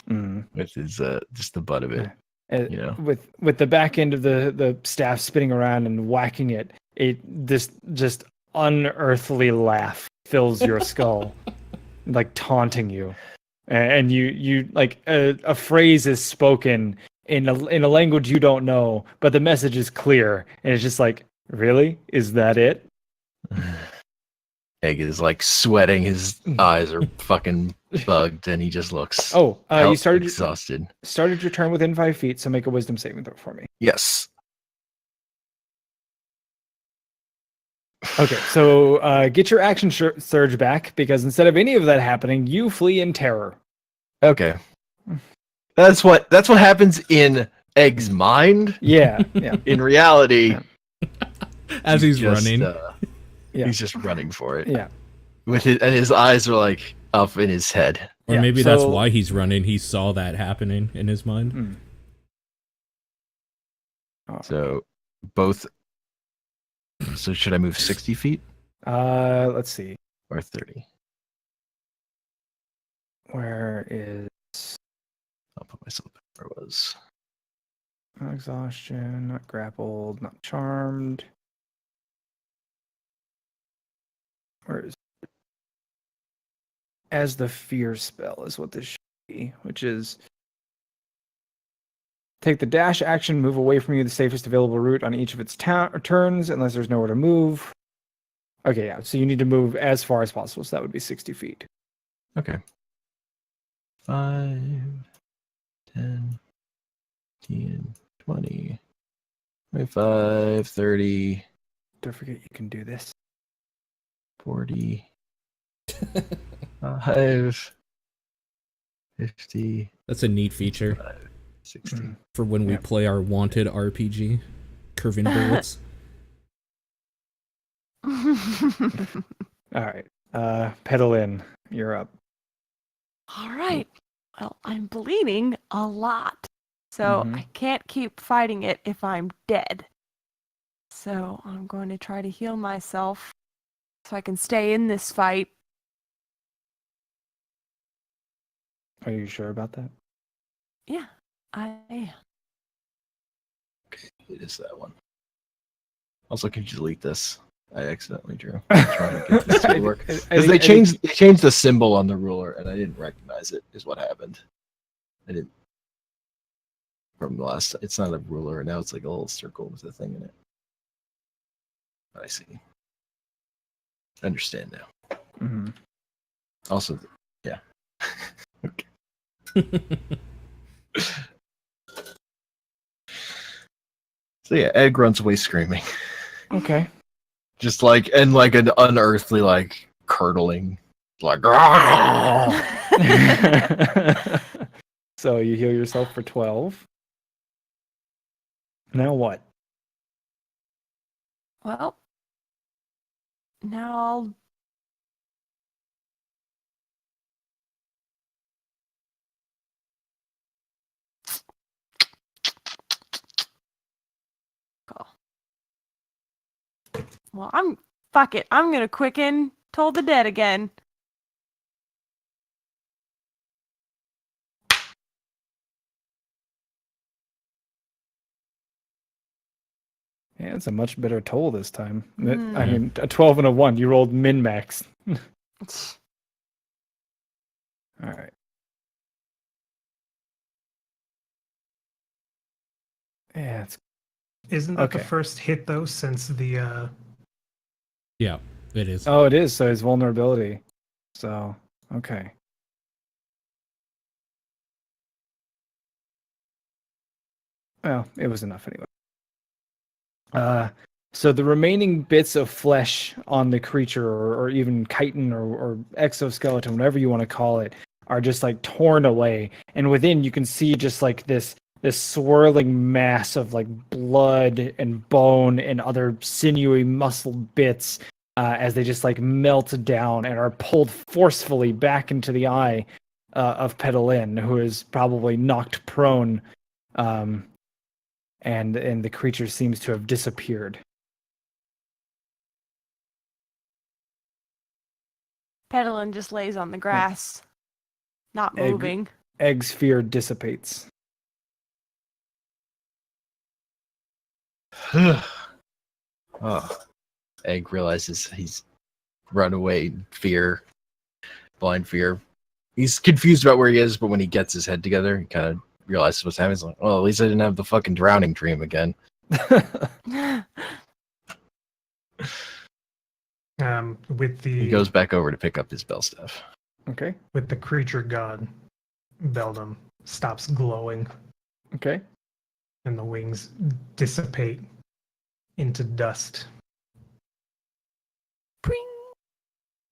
S1: Mm.
S4: with his just the butt of it.
S1: With the back end of the staff spinning around and whacking it, this just unearthly laugh fills your skull, like taunting you, and you like a phrase is spoken in a language you don't know, but the message is clear, and it's just like, really, is that it?
S4: Egg is like sweating. His eyes are fucking bugged, and he just looks.
S1: Oh, you started
S4: exhausted.
S1: Started your turn within 5 feet, so make a wisdom saving throw for me.
S4: Yes.
S1: Okay, so get your action surge back, because instead of any of that happening, you flee in terror.
S4: Okay. That's what happens in Egg's mind.
S1: Yeah, yeah.
S4: In reality,
S3: As he's running.
S1: Yeah.
S4: He's just running for it.
S1: Yeah.
S4: His eyes are like up in his head.
S3: Or
S1: Yeah,
S3: maybe that's why he's running. He saw that happening in his mind.
S1: Mm. Oh.
S4: So both. So should I move 60 feet
S1: Let's see.
S4: or 30?
S1: Where is
S4: I'll put myself back where I was.
S1: not exhaustion, not grappled, not charmed. Where is as the fear spell is what this should be, which is take the dash action, move away from you the safest available route on each of its turns, unless there's nowhere to move. Okay, yeah, so you need to move as far as possible, so that would be 60 feet.
S4: Okay. 5, 10, 15, 20, 25, 30,
S1: Don't forget you can do this.
S4: 40, 5, 50,
S3: That's a neat feature
S4: 60.
S1: Mm.
S3: for when we
S1: Yep.
S3: play our wanted RPG, curving bullets.
S1: All right. Pedalin, you're up.
S2: All right. Well, I'm bleeding a lot. So
S1: Mhm.
S2: I can't keep fighting it if I'm dead. So I'm going to try to heal myself so I can stay in this fight.
S1: Are you sure about that?
S2: Yeah, I am.
S4: It is that one. Also, can you delete this? I accidentally drew. I'm trying to get this to work. Because they changed the symbol on the ruler, and I didn't recognize it. Is what happened. I didn't. From the last, it's not a ruler now. It's like a little circle with a thing in it. I see. I understand now.
S1: Mhm.
S4: Also, yeah. Okay. So yeah, Egg runs away screaming,
S1: Okay.
S4: just like and like an unearthly like curdling, like.
S1: So you heal yourself for 12. Now what?
S2: Well, now I'll. Go. Well, fuck it. I'm gonna quicken Toll the Dead again.
S1: Yeah, it's a much better toll this time. I
S2: Mm.
S1: mean, a 12 and a 1. You rolled min max. All right. Yeah, it's
S5: Isn't that
S1: Okay.
S5: the first hit though? Since the
S3: Yeah, it is.
S1: oh, it is. So his vulnerability. So okay. Well, it was enough anyway. So the remaining bits of flesh on the creature, or even chitin, or exoskeleton, whatever you want to call it, are just like torn away, and within you can see just like this swirling mass of like blood and bone and other sinewy muscle bits as they just like melt down and are pulled forcefully back into the eye of Pedalin, who is probably knocked prone. And the creature seems to have disappeared.
S2: Pedalin just lays on the grass, not
S1: Egg.
S2: moving.
S1: Egg's fear dissipates.
S4: Oh. Egg realizes he's run away in fear, blind fear. He's confused about where he is, but when he gets his head together, he kind of realizes what's happening. He's like, well, at least I didn't have the fucking drowning dream again.
S5: with the
S4: He goes back over to pick up his bell staff.
S1: Okay.
S5: with the creature god, Beldam stops glowing
S1: Okay.
S5: and the wings dissipate into dust.
S2: Pring.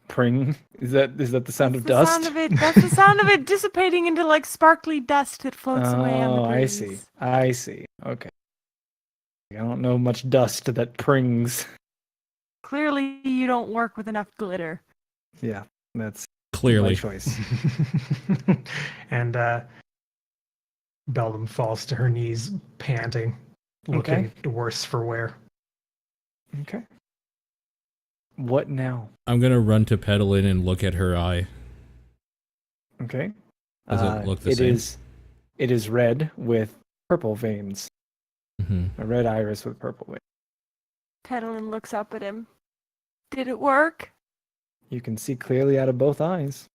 S1: Pring. Is that the sound
S2: That's
S1: of
S2: the
S1: dust?
S2: Sound of it. That's the sound of it dissipating into like sparkly dust that floats away on the
S1: Oh,
S2: breeze.
S1: I see. Okay. I don't know much dust that prings.
S2: Clearly, you don't work with enough glitter.
S1: Yeah, that's my
S3: Clearly.
S1: choice.
S5: And Beldam falls to her knees, panting, looking worse for wear.
S1: Okay. What now?
S3: I'm gonna run to Pedalin and look at her eye.
S1: Okay.
S3: Does it look the
S1: it
S3: same?
S1: It is red with purple veins.
S3: Mm-hmm.
S1: A red iris with purple veins.
S2: Pedalin looks up at him. Did it work?
S1: You can see clearly out of both eyes.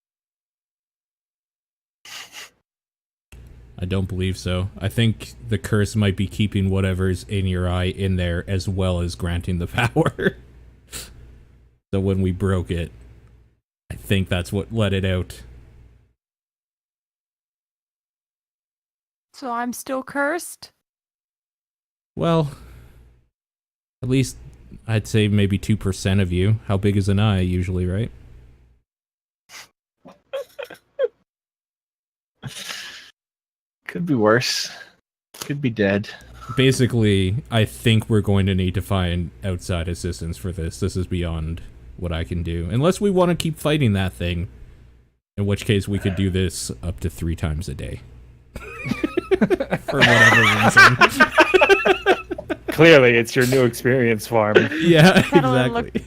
S3: I don't believe so. I think the curse might be keeping whatever's in your eye in there as well as granting the power. So when we broke it, I think that's what let it out.
S2: So I'm still cursed?
S3: Well, at least I'd say maybe 2% of you. How big is an eye usually, right?
S4: Could be worse. Could be dead.
S3: Basically, I think we're going to need to find outside assistance for this. This is beyond what I can do. Unless we want to keep fighting that thing. In which case, we could do this up to 3 times a day. For whatever reason.
S1: Clearly, it's your new experience farm.
S3: Yeah,
S2: Madeline
S3: exactly.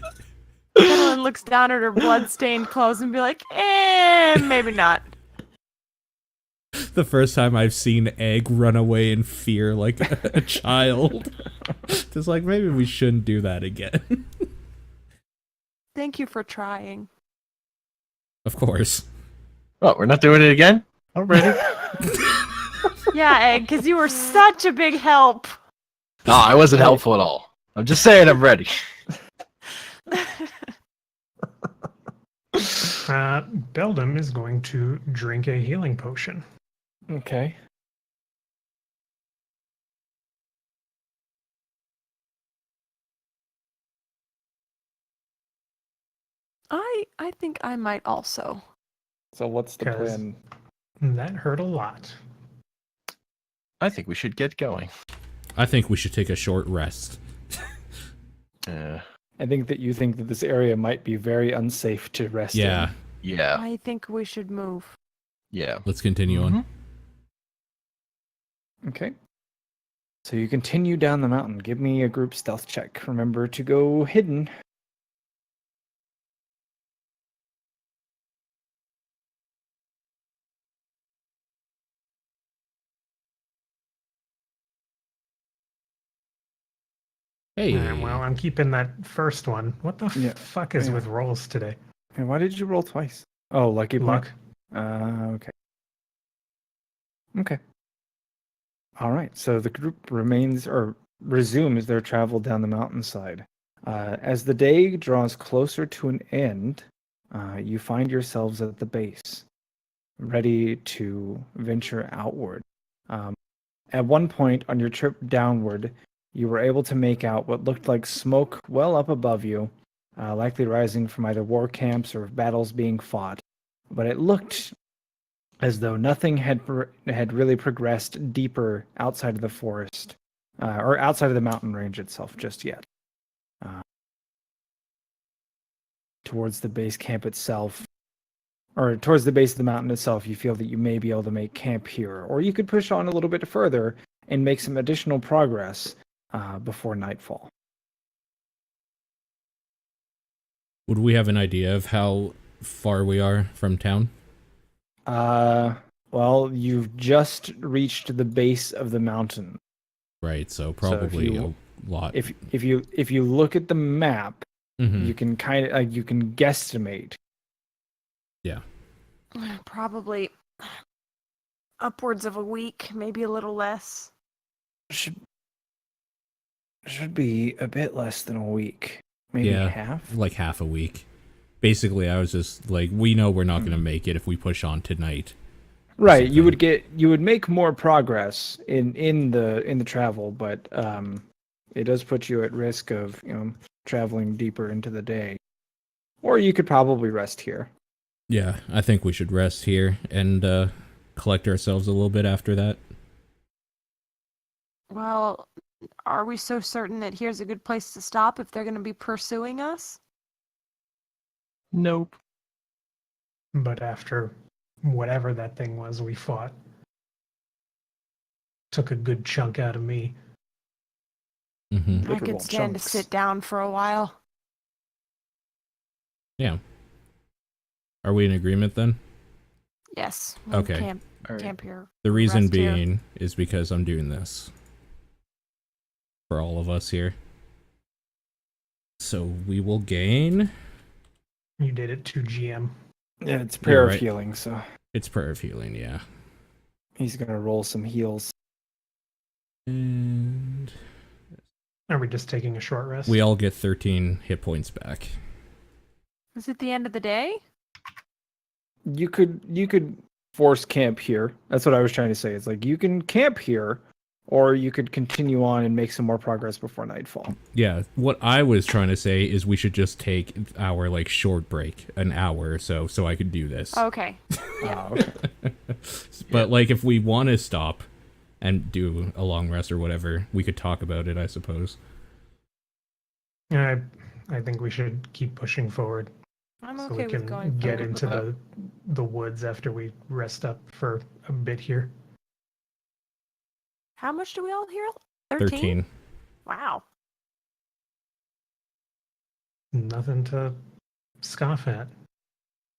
S2: Madeline looks down at her blood-stained clothes and be like, maybe not.
S3: The first time I've seen Egg run away in fear like a child. Just like, maybe we shouldn't do that again.
S2: Thank you for trying.
S3: Of course.
S4: Oh, we're not doing it again? Already?
S2: Yeah, Egg, because you were such a big help.
S4: No, I wasn't helpful at all. I'm just saying I'm ready.
S5: Beldam is going to drink a healing potion.
S1: Okay.
S2: I think I might also.
S1: So what's the
S5: 'Cause-
S1: plan?
S5: That hurt a lot.
S4: I think we should get going.
S3: I think we should take a short rest.
S4: Uh,
S1: I think that you think that this area might be very unsafe to rest
S3: Yeah,
S4: yeah.
S2: I think we should move.
S4: Yeah.
S3: let's continue on.
S1: in. Okay. So you continue down the mountain. Give me a group stealth check. Remember to go hidden.
S3: Hey,
S5: Well, I'm keeping that first one. What the
S1: Yeah.
S5: fuck is
S1: Yeah.
S5: with rolls today?
S1: And why did you roll twice? Oh, lucky
S5: Luck.
S1: Okay. Okay. All right. So the group remains or resumes their travel down the mountainside. As the day draws closer to an end, you find yourselves at the base, ready to venture outward. At one point on your trip downward, you were able to make out what looked like smoke well up above you, likely rising from either war camps or battles being fought. But it looked as though nothing had really progressed deeper outside of the forest, or outside of the mountain range itself just yet. Towards the base camp itself, or towards the base of the mountain itself, you feel that you may be able to make camp here, or you could push on a little bit further and make some additional progress before nightfall.
S3: would we have an idea of how far we are from town?
S1: Well, you've just reached the base of the mountain.
S3: Right, so probably
S1: you-
S3: a lot.
S1: If you look at the map,
S3: Mhm.
S1: you can kind of you can guesstimate.
S2: Probably upwards of a week, maybe a little less.
S1: Should be a bit less than a week, maybe
S3: Yeah.
S1: half.
S3: Like half a week. Basically, I was just like, we know we're not going to make it if we push on tonight.
S1: Right, you
S3: something.
S1: would make more progress in the travel, but it does put you at risk of traveling deeper into the day, or you could probably rest here.
S3: Yeah, I think we should rest here and collect ourselves a little bit after that.
S2: Well, are we so certain that here's a good place to stop if they're going to be pursuing us?
S4: Nope.
S5: But after whatever that thing was we fought, took a good chunk out of me.
S3: Hmm.
S2: I
S1: Literal
S2: could stand
S1: chunks.
S2: to sit down for a while.
S3: Yeah. Are we in agreement then?
S2: Yes. we'll
S3: Okay.
S2: Camp,
S1: All right.
S2: camp here.
S3: The reason
S2: Rest here.
S3: being is because I'm doing this. For all of us here. So we will gain...
S5: You did it to GM.
S1: Yeah, it's prayer
S3: right.
S1: of healing, so
S3: It's prayer of healing, yeah.
S1: he's gonna roll some heals.
S3: And
S5: Are we just taking a short rest?
S3: we all get 13 hit points back.
S2: Is it the end of the day?
S1: You could force camp here. That's what I was trying to say. It's like you can camp here, or you could continue on and make some more progress before nightfall.
S3: Yeah, what I was trying to say is we should just take our like short break, an hour or so I could do this.
S2: Okay. Yeah.
S1: Okay.
S3: But like if we want to stop and do a long rest or whatever, we could talk about it, I suppose.
S5: I think we should keep pushing forward
S2: I'm
S5: so
S2: okay
S5: we
S2: with
S5: can
S2: going
S5: get
S2: forward.
S5: into the woods after we rest up for a bit here.
S2: How much do we all hear?
S3: 13.
S2: Wow.
S5: Nothing to scoff at.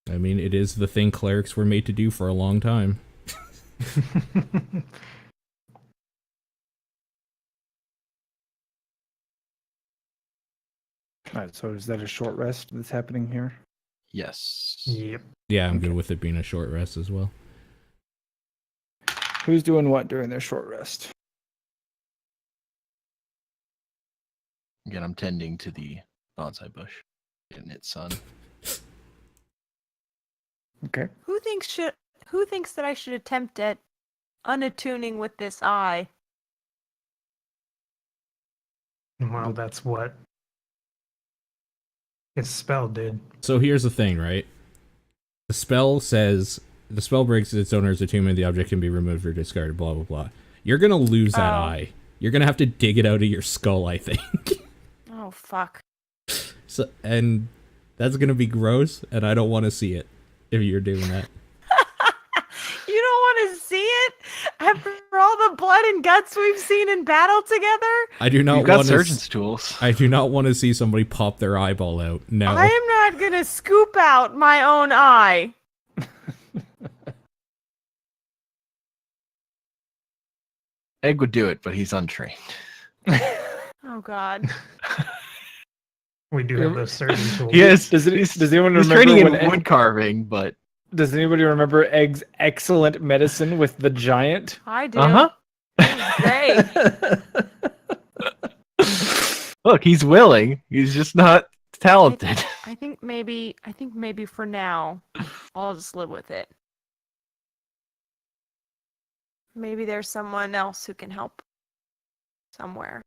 S3: I mean, it is the thing clerics were made to do for a long time.
S1: All right. So is that a short rest that's happening here?
S4: Yes.
S5: Yep.
S3: Yeah, I'm
S1: Okay.
S3: good with it being a short rest as well.
S1: Who's doing what during their short rest?
S4: Again, I'm tending to the bonsai bush, getting its sun.
S1: Okay.
S2: Who thinks that I should attempt at unattuning with this eye?
S5: Well, that's what his spell did.
S3: So here's the thing, right? The spell says the spell breaks its owner's attunement, the object can be removed or discarded, blah blah blah. You're gonna lose that
S2: Oh.
S3: eye. You're gonna have to dig it out of your skull, I think.
S2: Oh fuck.
S3: So, and that's gonna be gross, and I don't want to see it if you're doing that.
S2: You don't want to see it after all the blood and guts we've seen in battle together?
S3: I do not
S4: You've got
S3: want
S4: surgeon's
S3: to.
S4: tools.
S3: I do not want to see somebody pop their eyeball out. No.
S2: I am not gonna scoop out my own eye.
S4: Egg would do it, but he's untrained.
S2: Oh god.
S5: We do have those certain tools.
S4: Yes.
S1: Does anyone
S4: He's
S1: remember
S4: training in
S1: when
S4: wood carving, but
S1: Does anybody remember Egg's excellent medicine with the giant?
S2: I do.
S4: uh-huh.
S2: It was great.
S4: Look, he's willing. He's just not talented.
S2: I think maybe for now, I'll just live with it. Maybe there's someone else who can help somewhere.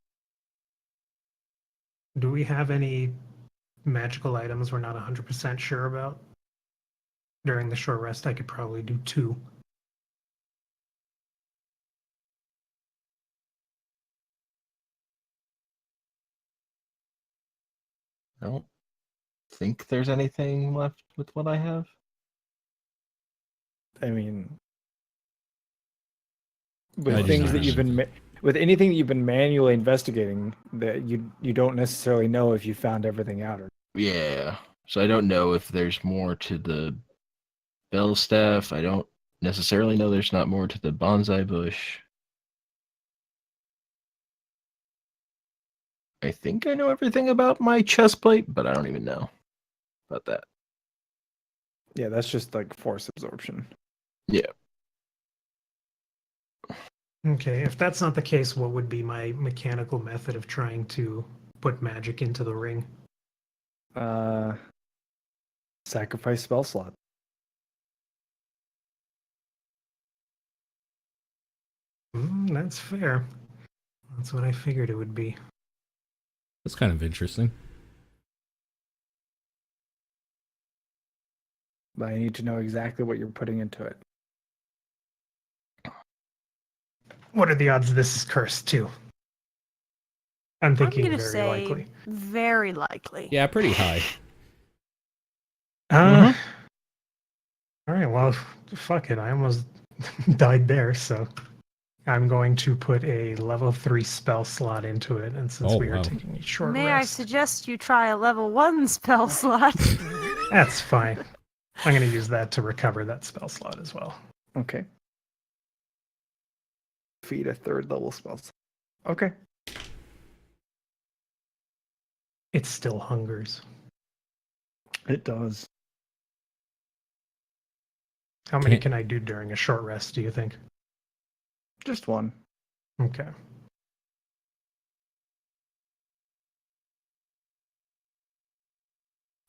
S5: Do we have any magical items we're not 100% sure about? During the short rest, I could probably do 2.
S4: I don't think there's anything left with what I have.
S1: I mean,
S3: I
S1: with
S3: just
S1: things
S3: don't
S1: that you've been with anything that you've been manually investigating, that you don't necessarily know if you found everything out or.
S4: Yeah. So I don't know if there's more to the bell staff. I don't necessarily know there's not more to the bonsai bush. I think I know everything about my chest plate, but I don't even know about that.
S1: Yeah, that's just like force absorption.
S4: Yeah.
S5: Okay, if that's not the case, what would be my mechanical method of trying to put magic into the ring?
S1: Sacrifice spell slot.
S5: That's fair. That's what I figured it would be.
S3: That's kind of interesting.
S1: But I need to know exactly what you're putting into it.
S5: What are the odds this is cursed too? I'm thinking
S2: I'm gonna
S5: very
S2: say
S5: likely.
S2: very likely.
S3: Yeah, pretty high.
S5: All right, well, fuck it. I almost died there, so I'm going to put a level 3 spell slot into it. And since
S3: Oh,
S5: we are
S3: wow.
S5: taking a short
S2: May I
S5: rest,
S2: suggest you try a level 1 spell slot?
S5: that's fine. I'm going to use that to recover that spell slot as well.
S1: Okay. Feed a 3rd level spell slot. Okay.
S5: It still hungers.
S1: It does.
S5: How many
S3: Can't-
S5: can I do during a short rest, do you think?
S1: Just one.
S5: Okay.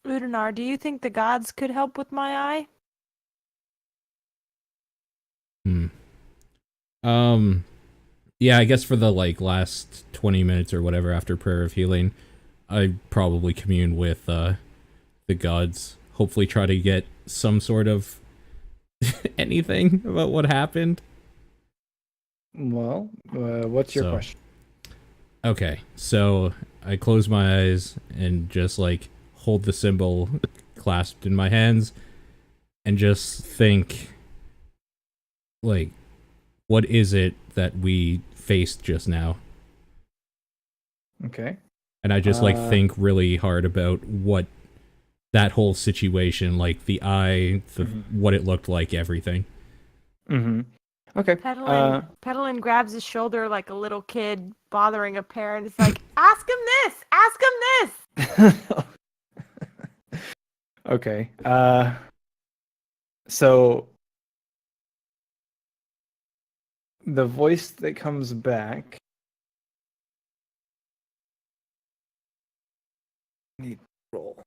S2: Udinar, do you think the gods could help with my eye?
S3: Hmm. Yeah, I guess for the last 20 minutes or whatever after prayer of healing, I probably commune with the gods. Hopefully try to get some sort of anything about what happened.
S1: Well, what's your
S3: So,
S1: question?
S3: okay, so I close my eyes and just hold the symbol clasped in my hands and just think what is it that we faced just now?
S1: Okay.
S3: And I just think really hard about what that whole situation, the eye, what it looked like, everything.
S1: Mm-hmm. Okay.
S2: Petalin grabs his shoulder like a little kid bothering a parent. It's like, ask him this! Ask him this!
S1: Okay. So the voice that comes back. Need to roll.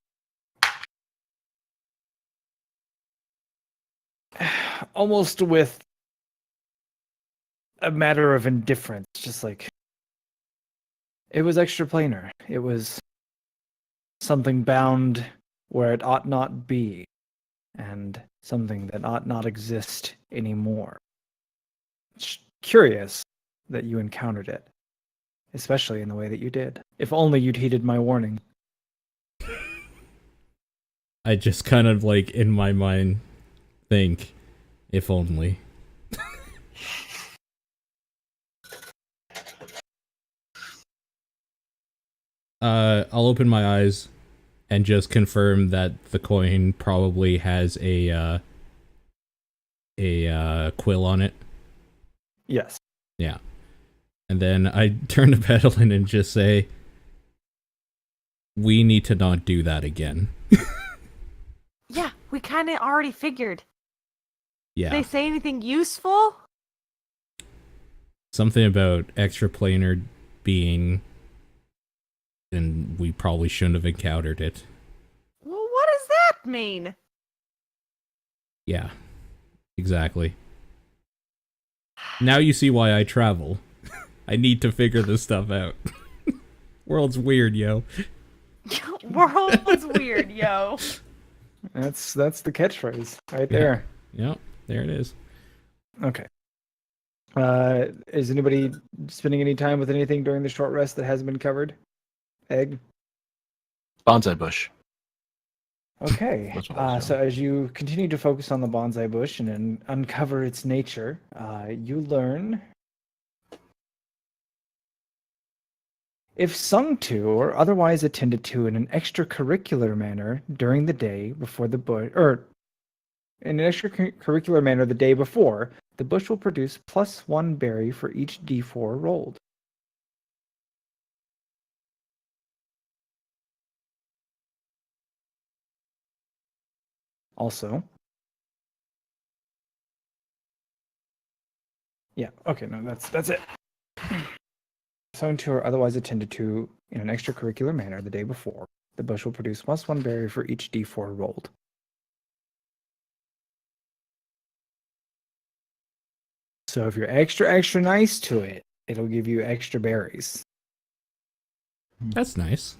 S1: Almost with a matter of indifference, just like it was extraplanar. It was something bound where it ought not be, and something that ought not exist anymore. It's curious that you encountered it, especially in the way that you did. If only you'd heeded my warning.
S3: I just kind of in my mind think, if only. I'll open my eyes and just confirm that the coin probably has a quill on it.
S1: Yes.
S3: Yeah. And then I turn to Petalin and just say, we need to not do that again.
S2: Yeah, we kind of already figured.
S3: Yeah.
S2: Did they say anything useful?
S3: Something about extraplanar being, and we probably shouldn't have encountered it.
S2: Well, what does that mean?
S3: Yeah, exactly. Now you see why I travel. I need to figure this stuff out. World's weird, yo.
S2: World's weird, yo.
S1: That's the catchphrase right there.
S3: Yep, there it is.
S1: Okay. Is anybody spending any time with anything during the short rest that hasn't been covered? Egg?
S4: Bonsai bush.
S1: Okay.
S4: That's what I was
S1: So as you continue to focus on the bonsai bush and then uncover its nature, you learn if sung to or otherwise attended to in an extracurricular manner during the day before the bush, or in an extracurricular manner the day before, the bush will produce +1 berry for each d4 rolled. Also, yeah, okay, no, that's it. Sung to or otherwise attended to in an extracurricular manner the day before, the bush will produce +1 berry for each d4 rolled. So if you're extra nice to it, it'll give you extra berries.
S3: That's nice.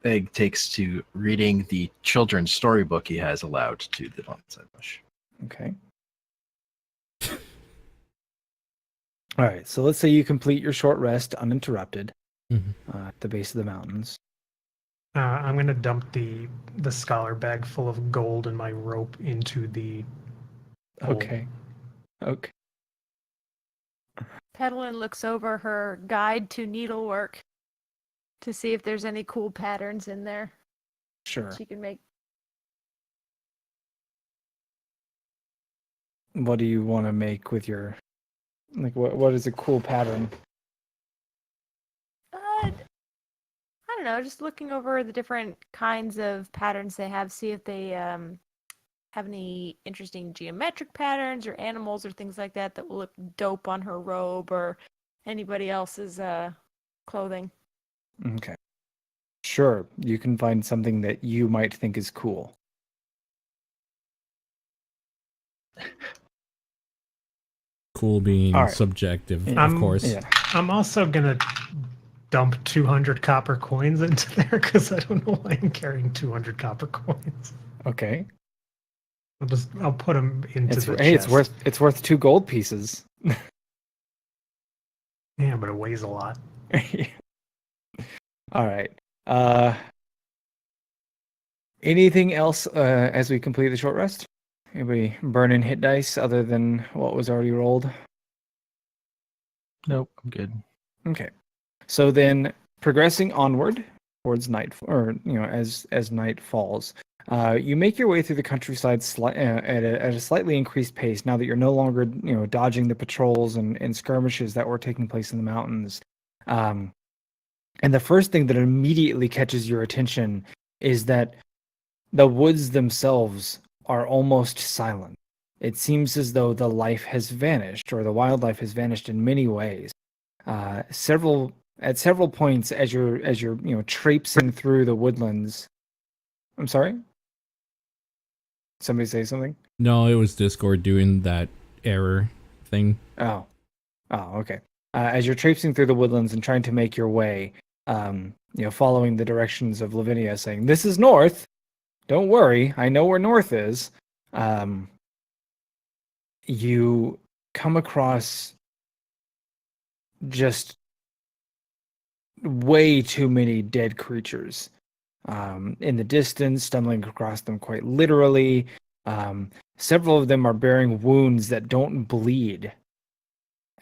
S4: Egg takes to reading the children's storybook he has aloud to the bonsai bush.
S1: Okay. All right, so let's say you complete your short rest uninterrupted at the base of the mountains.
S5: I'm going to dump the scholar bag full of gold and my rope into the hole.
S1: Okay. Okay.
S2: Petalin looks over her guide to needlework to see if there's any cool patterns in there
S1: Sure.
S2: she can make.
S1: What do you want to make with your what is a cool pattern?
S2: I don't know, just looking over the different kinds of patterns they have, see if they have any interesting geometric patterns or animals or things like that that will look dope on her robe or anybody else's clothing.
S1: Okay. Sure, you can find something that you might think is cool.
S3: cool being
S1: All right.
S3: subjective,
S1: Yeah.
S3: of course.
S1: Yeah.
S5: I'm also gonna dump 200 copper coins into there because I don't know why I'm carrying 200 copper coins.
S1: Okay.
S5: I'll put them into the
S1: Hey,
S5: chest.
S1: it's worth 2 gold pieces.
S5: Yeah, but it weighs a lot.
S1: All right. Anything else as we complete the short rest? Anybody burning hit dice other than what was already rolled?
S4: Nope, I'm good.
S1: Okay. So then progressing onward towards night, or as night falls, you make your way through the countryside at a slightly increased pace now that you're no longer dodging the patrols and skirmishes that were taking place in the mountains. And the first thing that immediately catches your attention is that the woods themselves are almost silent. It seems as though the life has vanished, or the wildlife has vanished in many ways. At several points as you're traipsing through the woodlands. I'm sorry? Somebody say something?
S3: No, it was Discord doing that error thing.
S1: Oh, okay. As you're traipsing through the woodlands and trying to make your way, following the directions of Lavinia, saying, "This is north. Don't worry, I know where north is." You come across just way too many dead creatures in the distance, stumbling across them quite literally. Several of them are bearing wounds that don't bleed,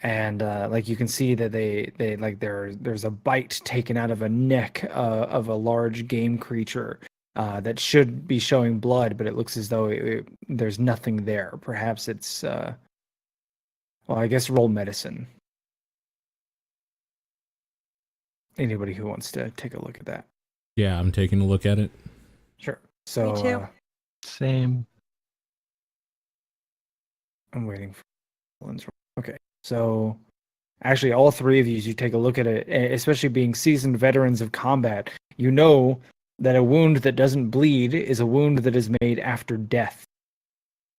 S1: and like you can see that they there's a bite taken out of a neck of a large game creature that should be showing blood, but it looks as though there's nothing there. Perhaps it's well, I guess roll medicine. Anybody who wants to take a look at that.
S3: Yeah, I'm taking a look at it.
S1: Sure. So
S2: Me too.
S4: Same.
S1: I'm waiting for okay. So actually all 3 of you take a look at it, especially being seasoned veterans of combat, you know that a wound that doesn't bleed is a wound that is made after death.